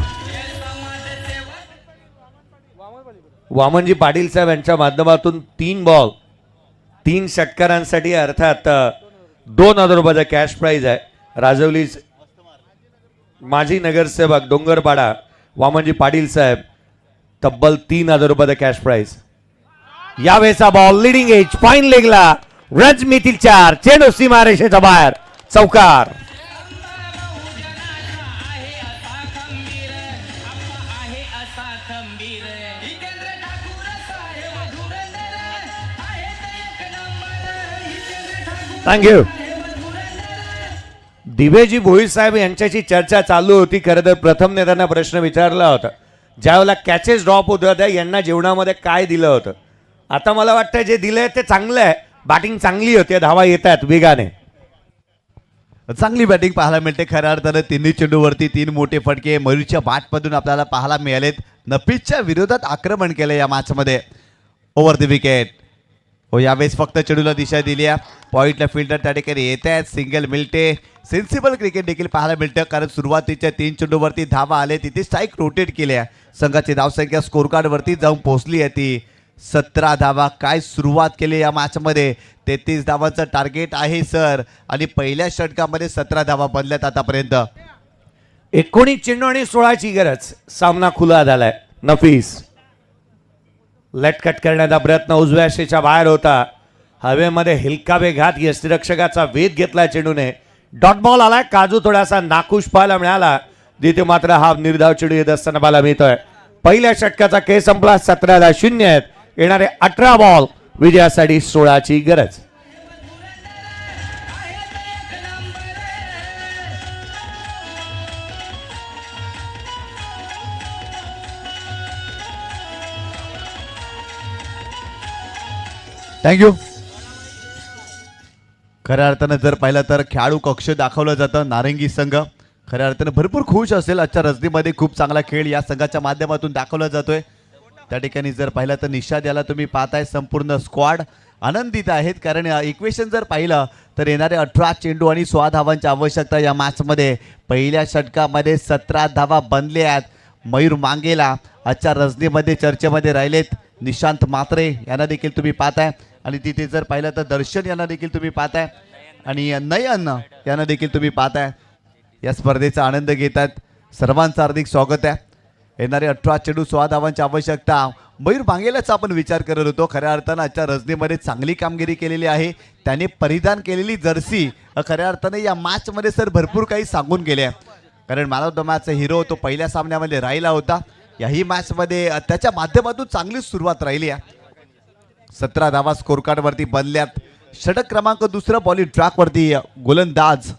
वामनजी पाटील साहेब यांच्या माध्यमातून 3 बॉल 3 षटकारांसाठी अर्थात 2,000 रुपयाचा कॅश प्राइज आहे. राजवली माजी नगरसेवक डोंगरपाडा वामनजी पाटील साहेब तब्बल 3,000 रुपयाचा कॅश प्राइज. यावेळेचा बॉल लिडिंग एज फाईन लेगला. रज मितील 4. चेंडू सीमारेषेच्या बाहेर. चौकार. थँक्यू. दिवेजी भोईर साहेब यांच्याशी चर्चा चालू होती. खरं तर प्रथम नेत्यांना प्रश्न विचारला होता, ज्यावेळेला कॅचेस ड्रॉप होत होत्या यांना जेवणामध्ये काय दिलं होतं. आता मला वाटतं जे दिलंय ते चांगलं आहे. बॅटिंग चांगली होते, धावा येत आहेत वेगाने. चांगली बॅटिंग पाहायला मिळते. खऱ्या अर्थानं तिन्ही चेंडूवरती 3 मोठे फटके मयूरच्या बॅटमधून आपल्याला पाहायला मिळालेत. नफीसच्या विरोधात आक्रमण केलं या मॅचमध्ये. Over the wicket. यावेळेस फक्त चेंडूला दिशा दिली आहे. पॉईंटला फिल्डर त्या ठिकाणी येत आहेत. सिंगल मिळते. सेन्सिबल क्रिकेट देखील पाहायला मिळतं, कारण सुरुवातीच्या 3 चेंडूवरती धावा आले, तिथे स्ट्राईक रोटेट केल्या. संघाची धावसंख्या स्कोर कार्डवरती जाऊन पोहोचली आहे ती 17 धावा. काय सुरुवात केली या मॅचमध्ये. 33 धावांचं टार्गेट आहे सर, आणि पहिल्या षटकामध्ये 17 धावा बनल्यात आतापर्यंत. 19 चेंडू आणि 16ची गरज. सामना खुला झालाय. नफीस लेट कट करण्याचा प्रयत्न उजव्या शीच्या बाहेर होता. हवेमध्ये हिलकावे घात यष्टीरक्षकाचा वेध घेतला चेंडूने. डॉट बॉल आलाय. काजू थोडासा नाखुश पाहायला मिळाला. जिथे मात्र हा निर्धाव चेंडू येत असताना पाहायला मिळतोय. पहिल्या षटकाचा खेळ संपला. 17-0 आहेत. येणारे 18 बॉल विजयासाठी 16ची गरज. थँक्यू. खऱ्या अर्थानं जर पाहिलं तर खेळाडू कक्ष दाखवलं जातं. नारंगी संघ खऱ्या अर्थानं भरपूर खुश असेल. आजच्या रजनीमध्ये खूप चांगला खेळ या संघाच्या माध्यमातून दाखवला जातोय. त्या ठिकाणी जर पाहिलं तर निषाद याला तुम्ही पाहताय संपूर्ण स्क्वॉड आनंदित आहेत, कारण इक्वेशन जर पाहिलं तर येणारे 18 चेंडू आणि 16 धावांची आवश्यकता या मॅचमध्ये. पहिल्या षटकामध्ये 17 धावा बनले आहेत. मयूर मांगेला आजच्या रजनीमध्ये चर्चेमध्ये राहिलेत. निशांत मात्रे यांना देखील तुम्ही पाहताय आणि तिथे जर पाहिलं तर दर्शन यांना देखील तुम्ही पाहताय आणि नयन यांना देखील तुम्ही पाहताय. या स्पर्धेचा आनंद घेतात. सर्वांचं हार्दिक स्वागत आहे. येणारे 18 चेंडू 16 धावांची आवश्यकता. मयूर मांगेलाचा आपण विचार करत होतो. खऱ्या अर्थानं आजच्या रजनीमध्ये चांगली कामगिरी केलेली आहे. त्याने परिधान केलेली जर्सी खऱ्या अर्थानं या मॅचमध्ये सर भरपूर काही सांगून गेले आहे, कारण man of the match hero तो पहिल्या सामन्यामध्ये राहिला होता. याही मॅचमध्ये त्याच्या माध्यमातून चांगली सुरुवात राहिली आहे. 17 धावा स्कोर कार्डवरती बनल्यात. षटक क्रमांक 2 बॉलिंग ट्रॅकवरती गोलंदाज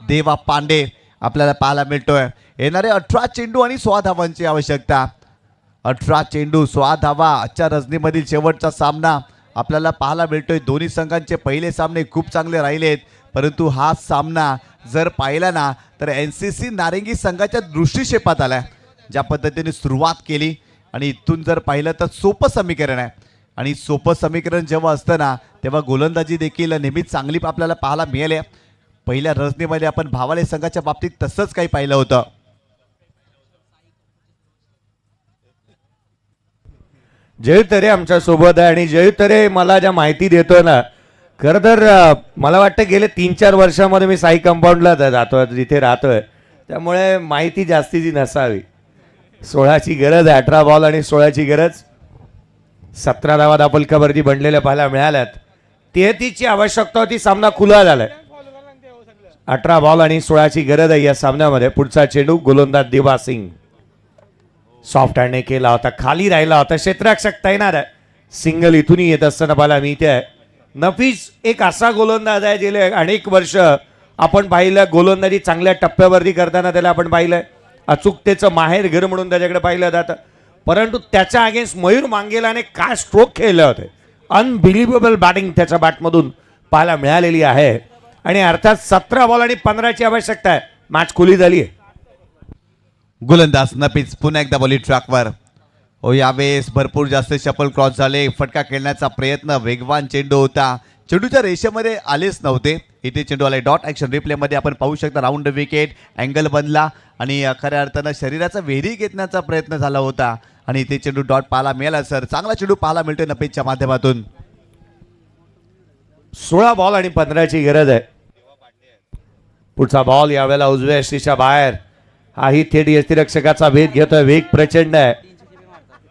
देवा पांडे आपल्याला पाहायला मिळतोय. येणारे 18 चेंडू आणि 16 धावांची आवश्यकता. 18 चेंडू 16 धावा. आजच्या रजनीमधील शेवटचा सामना आपल्याला पाहायला मिळतोय. दोन्ही संघांचे पहिले सामने खूप चांगले राहिलेत, परंतु हा सामना जर पाहिला ना तर NCC नारंगी संघाच्या दृष्टिक्षेपात आलाय. ज्या पद्धतीने सुरुवात केली आणि इथून जर पाहिलं तर सोपं समीकरण आहे, आणि सोपं समीकरण जेव्हा असतं ना तेव्हा गोलंदाजी देखील नेहमीच चांगली आपल्याला पाहायला मिळाली. पहिल्या रजनीमध्ये आपण भावाले संघाच्या बाबतीत तसंच काही पाहिलं होतं. जय तरे आमच्या सोबत आहे आणि जय तरे मला ज्या माहिती देतोय ना, खरं तर मला वाटतं गेले 3-4 वर्षामध्ये मी साई कंपाऊंडला जातोय, जिथे राहतोय, त्यामुळे माहिती जास्तीची नसावी. 16ची गरज आहे. 18 बॉल आणि 16ची गरज. 17 धावा दापलकावरती बनलेल्या पाहायला मिळाल्यात. 33ची आवश्यकता होती. सामना खुला झालाय. 18 बॉल आणि 16ची गरज आहे या सामन्यामध्ये. पुढचा चेंडू गोलंदाज देवा सिंग सॉफ्ट हँडने केला होता, खाली राहिला होता. क्षेत्ररक्षक तैनात आहे. सिंगल इथूनही येत असताना पाहायला मिळते आहे. नफीस एक असा गोलंदाज आहे गेले अनेक वर्ष आपण पाहिलं गोलंदाजी चांगल्या टप्प्यावरती करताना त्याला आपण पाहिलंय. अचूकतेचं माहेर घर म्हणून त्याच्याकडे पाहिलं जातं, परंतु त्याच्या अगेन्स्ट मयूर मांगेलाने काय स्ट्रोक खेळले होते. अनबिलिव्हेबल बॅटिंग त्याच्या बॅटमधून पाहायला मिळालेली आहे. आणि अर्थात 17 बॉल आणि 15ची आवश्यकता आहे. मॅच खुली झाली आहे. गोलंदाज नफीस पुन्हा एकदा बॉलिंग ट्रॅकवर. यावेळेस भरपूर जास्त शफल क्रॉस झाले. फटका खेळण्याचा प्रयत्न, वेगवान चेंडू होता, चेंडूच्या रेषेमध्ये आलेच नव्हते. इथे चेंडू आले डॉट ॲक्शन रिप्लेमध्ये आपण पाहू शकता. राऊंड विकेट अँगल बनला आणि खऱ्या अर्थानं शरीराचा वेधी घेण्याचा प्रयत्न झाला होता आणि इथे चेंडू डॉट पाहायला मिळाला. सर चांगला चेंडू पाहायला मिळतोय नफीसच्या माध्यमातून. 16 बॉल आणि 15ची गरज आहे. पुढचा बॉल यावेळेला उजव्या यष्टीच्या बाहेर. हाही थेट यष्टीरक्षकाचा भेद घेतोय. वेग प्रचंड आहे.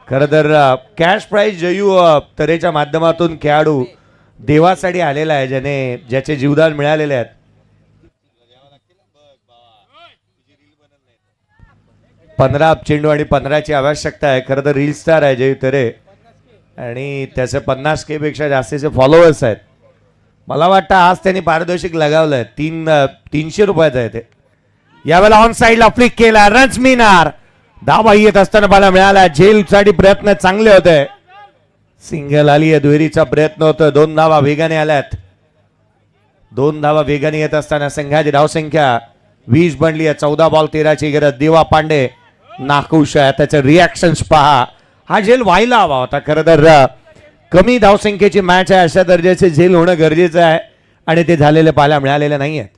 खरं तर कॅश प्राइज जयू तरेच्या माध्यमातून खेळाडू देवासाठी आलेला आहे, ज्याचे जीवदान मिळालेले आहेत. 15 चेंडू आणि 15ची आवश्यकता आहे. खरं तर रील स्टार आहे जयू तरे आणि त्याचे 50K पेक्षा जास्तीचे फॉलोअर्स आहेत. मला वाटतं आज त्यांनी पारितोषिक लगावलंय. 300 रुपयाचं आहे ते. यावेळेला ऑन साईडला फ्लिक केला. रन्स मिळणार. धावा येत असताना मला मिळाला. झेलसाठी प्रयत्न चांगले होते. सिंगल आली आहे. दुहेरीचा प्रयत्न होता. 2 धावा वेगाने आल्यात. 2 धावा वेगाने येत असताना संघाची धावसंख्या 20 बनली आहे. 14 बॉल 13ची गरज. देवा पांडे नाखुश आहे. त्याचे रिॲक्शन्स पहा. हा झेल व्हायला हवा होता. खरं तर कमी धावसंख्येची मॅच आहे. अशा दर्जाचे झेल होणं गरजेचं आहे आणि ते झालेले पाहायला मिळालेले नाही आहेत.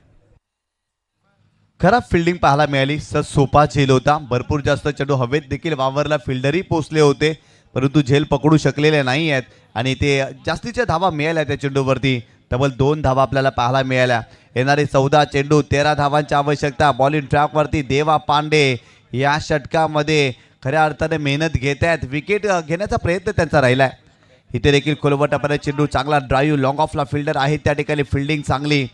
खराब फिल्डिंग पाहायला मिळाली. सोपा झेल होता. भरपूर जास्त चेंडू हवेत देखील वावरला. फिल्डरही पोचले होते, परंतु झेल पकडू शकलेले नाही आहेत आणि ते जास्तीच्या धावा मिळाल्या त्या चेंडूवरती. तब्बल 2 धावा आपल्याला पाहायला मिळाल्या. येणारे 14 चेंडू 13 धावांची आवश्यकता. बॉलिंग ट्रॅकवरती देवा पांडे या षटकामध्ये खऱ्या अर्थाने मेहनत घेत आहेत. विकेट घेण्याचा प्रयत्न त्यांचा राहिला आहे. इथे देखील खोलवटापर्यंत चेंडू चांगला ड्राईव्ह. लॉंग ऑफला फिल्डर आहे त्या ठिकाणी. फिल्डिंग चांगली.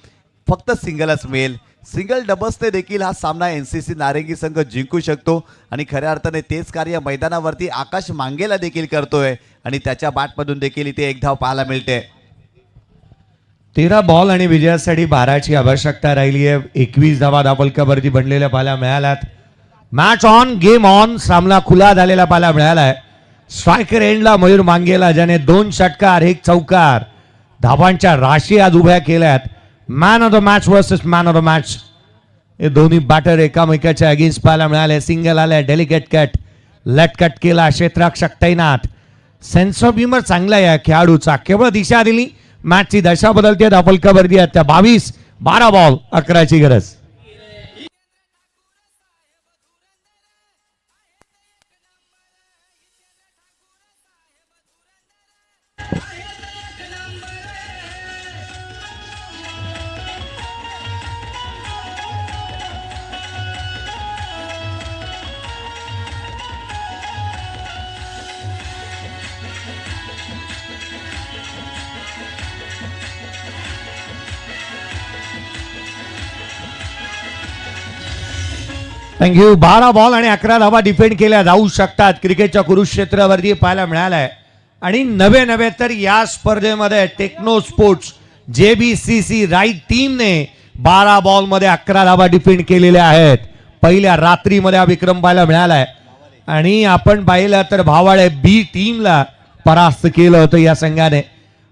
फक्त सिंगलच मिळेल. सिंगल डबल्सने देखील हा सामना NCC नारंगी संघ जिंकू शकतो आणि खऱ्या अर्थाने तेच कार्य मैदानावरती आकाश मांगेला देखील करतोय आणि त्याच्या बॅटमधून देखील इथे 1 धाव पाहायला मिळते. 13 बॉल आणि विजयासाठी 12ची आवश्यकता राहिली आहे. 21 धावा दापलकावरती बनलेल्या पाहायला मिळाल्यात. Match on, game on. सामना खुला झालेला पाहायला मिळालाय. स्ट्रायकर एंडला मयूर मांगेला, ज्याने 2 षटकार 1 चौकार धावांच्या राशी आज उभ्या केल्यात. Man of the match versus man of the match. हे दोन्ही बॅटर एकामेकाच्या अगेन्स्ट पाहायला मिळाले. सिंगल आले. डेलिकेट कट लटकट केला क्षेत्ररक्षक तैनात. सेन्स ऑफ ह्युमर चांगला आहे या खेळाडूचा. केवळ दिशा दिली, मॅचची दशा बदलते. धापलकावरती आहेत त्या 22. 12 बॉल 11ची गरज. थँक्यू. 12 बॉल आणि 11 धावा डिफेंड केल्या जाऊ शकतात क्रिकेटच्या कुरुक्षेत्रावरती पाहायला मिळालाय. आणि नवे तर या स्पर्धेमध्ये टेक्नो स्पोर्ट्स JBCC राईट टीमने 12 बॉल मध्ये 11 धावा डिफेंड केलेल्या आहेत. पहिल्या रात्रीमध्ये हा विक्रम पाहायला मिळालाय. आणि आपण पाहिलं तर भावाळे B टीमला परास्त केलं होतं या संघाने.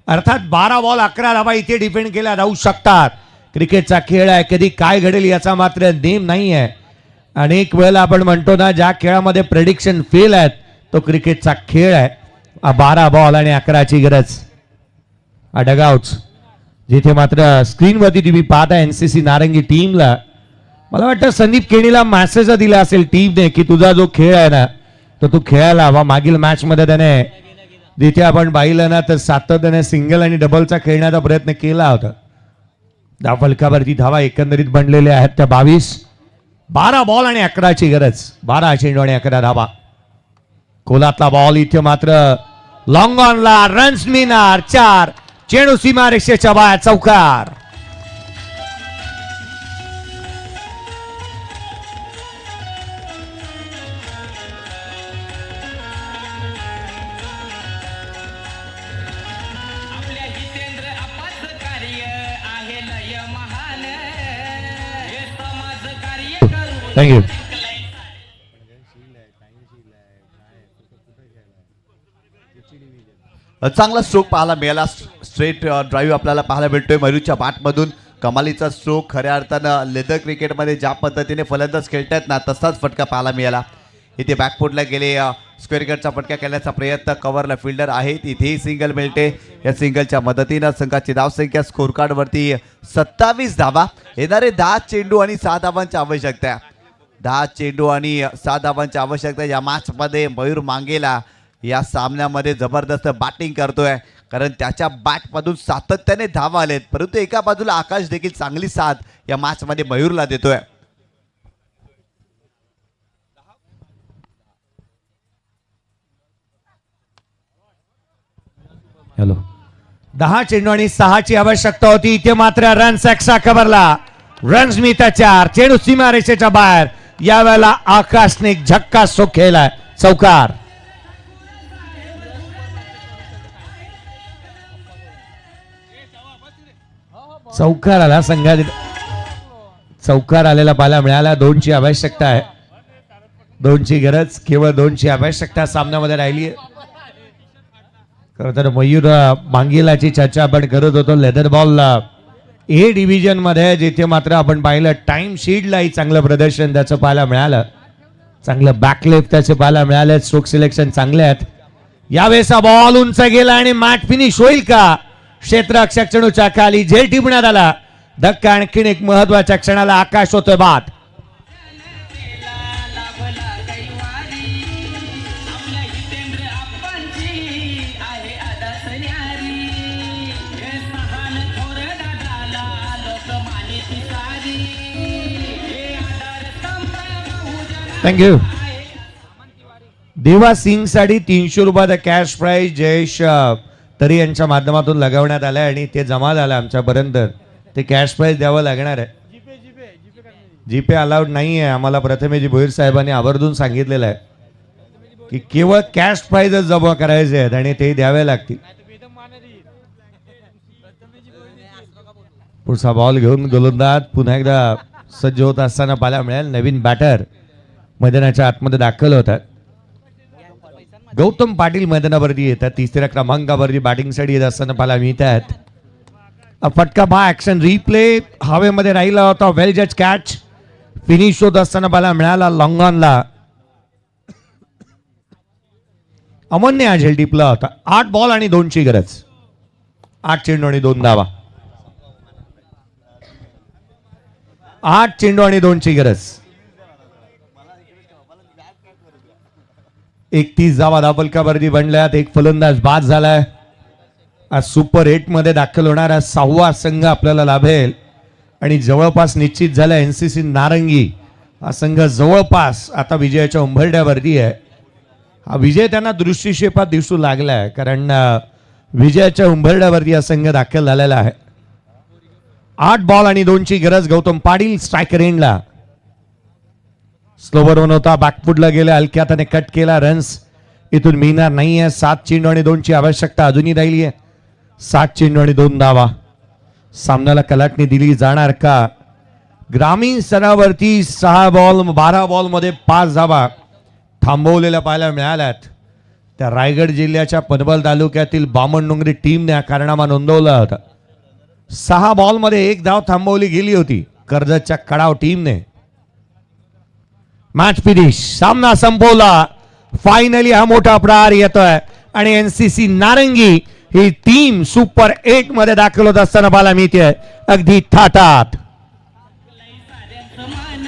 अर्थात 12 बॉल 11 धावा इथे डिफेंड केल्या जाऊ शकतात. क्रिकेटचा खेळ आहे, कधी काय घडेल याचा मात्र नेम नाही आहे. अनेक वेळेला आपण म्हणतो ना, ज्या खेळामध्ये प्रेडिक्शन फेल आहेत तो क्रिकेटचा खेळ आहे. 12 बॉल आणि 11ची गरज. डगआउट्स जिथे मात्र स्क्रीनवरती तुम्ही पाहता NCC नारंगी टीमला, मला वाटतं संदीप केणीला मेसेज दिला असेल टीमने की तुझा जो खेळ आहे ना तो तू खेळायला हवा. मागील मॅच मध्ये त्याने जिथे आपण पाहिलं ना तर सातत्याने सिंगल आणि डबलचा खेळण्याचा प्रयत्न केला होता. धावफलकावरती धावा एकंदरीत बनलेल्या आहेत त्या 22. 12 बॉल आणि 11ची गरज. 12 चेंडू आणि 11 धावा. कोलातला बॉल इथे मात्र लॉंग ऑनला रन्स मिळणार 4. चेंडू सीमारेषेच्या बाहेर. चौकार. आपल्या जितेंद्र आपाचं कार्य आहे लय महान, हे समाज कार्य करू थँक्यू. चांगला स्ट्रोक पाहायला मिळाला. स्ट्रेट ड्राईव्ह आपल्याला पाहायला भेटतोय मयूरच्या बॅटमधून. कमालीचा स्ट्रोक. खऱ्या अर्थानं लेदर क्रिकेटमध्ये ज्या पद्धतीने फलंदाज खेळतायत ना तसाच फटका पाहायला मिळाला. इथे बॅकफुटला गेले स्क्वेअर कटचा फटका करण्याचा प्रयत्न. कव्हरला फिल्डर आहेत. इथेही सिंगल मिळते. या सिंगलच्या मदतीनं संघाची धावसंख्या स्कोर कार्डवरती 27 धावा. येणारे 10 चेंडू आणि 6 धावांची आवश्यकता. 10 चेंडू आणि 6 धावांची आवश्यकता. या मॅचमध्ये मयूर मांगेला या सामन्यामध्ये जबरदस्त बॅटिंग करतोय, कारण त्याच्या बॅटमधून सातत्याने धावा आलेत. परंतु एका बाजूला आकाश देखील चांगली साथ या मॅचमध्ये मयूरला देतोय. हॅलो. 10 चेंडू आणि 6ची आवश्यकता होती. इथे मात्र रन्स एक्स्ट्रा कव्हरला. रन्स मिळतात 4. चेंडू सीमारेषेच्या बाहेर. यावेळेला आकाशने झक्कास सो खेळलाय. चौकार. चौकार आला संघात. चौकार आलेला पाहायला मिळाला. 2ची आवश्यकता आहे. 2ची गरज. केवळ 2ची आवश्यकता सामन्यामध्ये राहिली आहे. खरं तर मयूर मांगेलाची चर्चा आपण करत होतो. लेदर बॉल A डिव्हिजन मध्ये जिथे मात्र आपण पाहिलं टाइम शीटलाही चांगलं प्रदर्शन त्याचं पाहायला मिळालं. चांगलं बॅकलेफ्ट त्याचे पाहायला मिळाले. स्ट्रोक सिलेक्शन चांगले आहेत. यावेळेस बॉल उंच गेला आणि मॅच फिनिश होईल का? क्षेत्ररक्षक चेंडूच्या खाली झेल टिपण्यात आला. धक्का. आणखीन एक महत्वाच्या क्षणाला आकाश होतोय बाद. लाभला कैवारी, आपल्या जितेंद्र आपांची आहे आदास न्यारी, हे सहान थोर दादाला लोकमान्यची सारी, हे आधार स्तंभ बहुजन. थँक्यू. देवा सिंग साठी 300 रुपयाचा कॅश प्राइज जयेश तरी यांच्या माध्यमातून लगावण्यात आलाय आणि ते जमा झालं आमच्यापर्यंत. ते कॅश प्राइज द्यावं लागणार आहे. जीपे अलाउड नाही आहे आम्हाला. प्रथमेश भोईर साहेबांनी आवर्जून सांगितलेलं आहे की केवळ कॅश प्राइजच जमा करायचे आहेत आणि ते द्यावे लागतील. पुढचा बॉल घेऊन गोलंदाज पुन्हा एकदा सज्ज होत असताना पाहायला मिळेल. नवीन बॅटर मैदानाच्या आतमध्ये दाखल होतात. गौतम पाटील मैदानावरती येतात. 3ऱ्या क्रमांकावरती बॅटिंगसाठी येत असताना पाहायला मिळत आहेत. फटका पहा. ऍक्शन रिप्ले हवेमध्ये राहिला होता. वेल जज कॅच. फिनिश होत असताना पाहायला मिळाला लॉंग ऑनला. अमनने हा झेल टिपला होता. 8 बॉल आणि 2ची गरज. 8 चेंडू आणि 2 धावा. 8 चेंडू आणि 2ची गरज. 31 धावा धावफलकावरती बनल्यात. एक फलंदाज बाद झालाय. आज सुपर 8 मध्ये दाखल होणारा 6वा संघ आपल्याला लाभेल आणि जवळपास निश्चित झाला एनसीसी नारंगी हा संघ जवळपास आता विजयाच्या उंबरठ्यावरती आहे. हा विजय त्यांना दृष्टिक्षेपात दिसू लागलाय कारण विजयाच्या उंबरठ्यावरती हा संघ दाखल झालेला आहे. 8 बॉल आणि 2ची गरज. गौतम पाटील स्ट्रायकर एंडला. स्लोवर बनवता बॅकफुटला गेले. हलक्या हाताने कट केला. रन्स इथून मिळणार नाहीये. 7 चेंडू आणि 2ची आवश्यकता अजूनही राहिली आहे. 7 चेंडू आणि 2 धावा. सामन्याला कलाटणी दिली जाणार का? ग्रामीण स्तरावरती 6 बॉल 12 बॉल मध्ये 5 धावा थांबवलेल्या पाहायला मिळाल्यात. त्या रायगड जिल्ह्याच्या पनबल तालुक्यातील बामणडोंगरी टीमने हा कारनामा नोंदवला होता. 6 बॉल मध्ये 1 धाव थांबवली गेली होती कर्जतच्या कडाव टीमने. Match finish. सामना संपवला. फायनली हा मोठा प्रहार येतोय आणि एनसीसी नारंगी ही टीम सुपर 8 मध्ये दाखल होत असताना पाहायला मिळते अगदी थाटात. साऱ्यांचं मान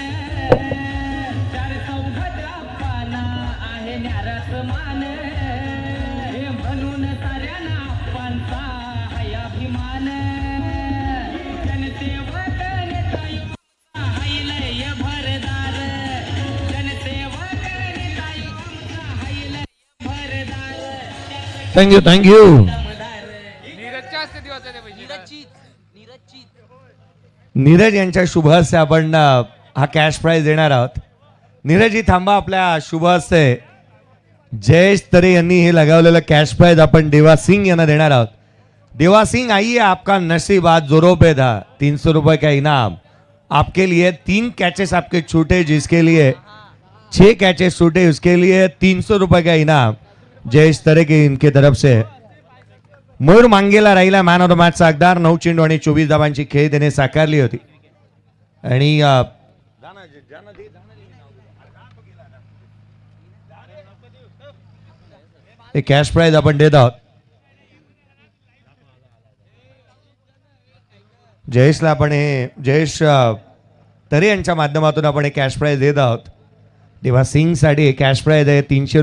चार चौघाच्या पाना आहे न्याराचं मान हे म्हणून साऱ्यांना आप्पांचा हाय अभिमान जनसेवक नेता युवा हाय लय भरदार जनसेवक नेता युवा हाय लय भरदार थँक्यू थँक्यू. नीरज यांच्या शुभ हस्ते आपण हा कॅश प्राइज देणार आहोत. नीरज ही थांबा. आपल्या शुभ हस्ते जयेश तरे यांनी हे लगावलेलं कॅश प्राइज आपण देवा सिंग यांना देणार आहोत. देवा सिंह आइए, आपका नसीब आज जोरों पे था. 300 रुपए का इनाम आपके लिए. 3 कैचेस आपके छूटे जिसके लिए 6 कैचेस छूटे उसके लिए 300 रुपए का इनाम जयेश तरे के इनके तरफ से. मयूर मांगेला राहिला मॅन ऑफ द मॅचचा हकदार. 9 चेंडू आणि 24 धावांची खेळ त्याने साकारली होती आणि कॅश प्राइज आपण देत आहोत. जयेशला आपण हे जयेश तरे यांच्या माध्यमातून आपण हे कॅश प्राइज देत आहोत. देवा सिंग साठी कॅश प्राइज आहे 300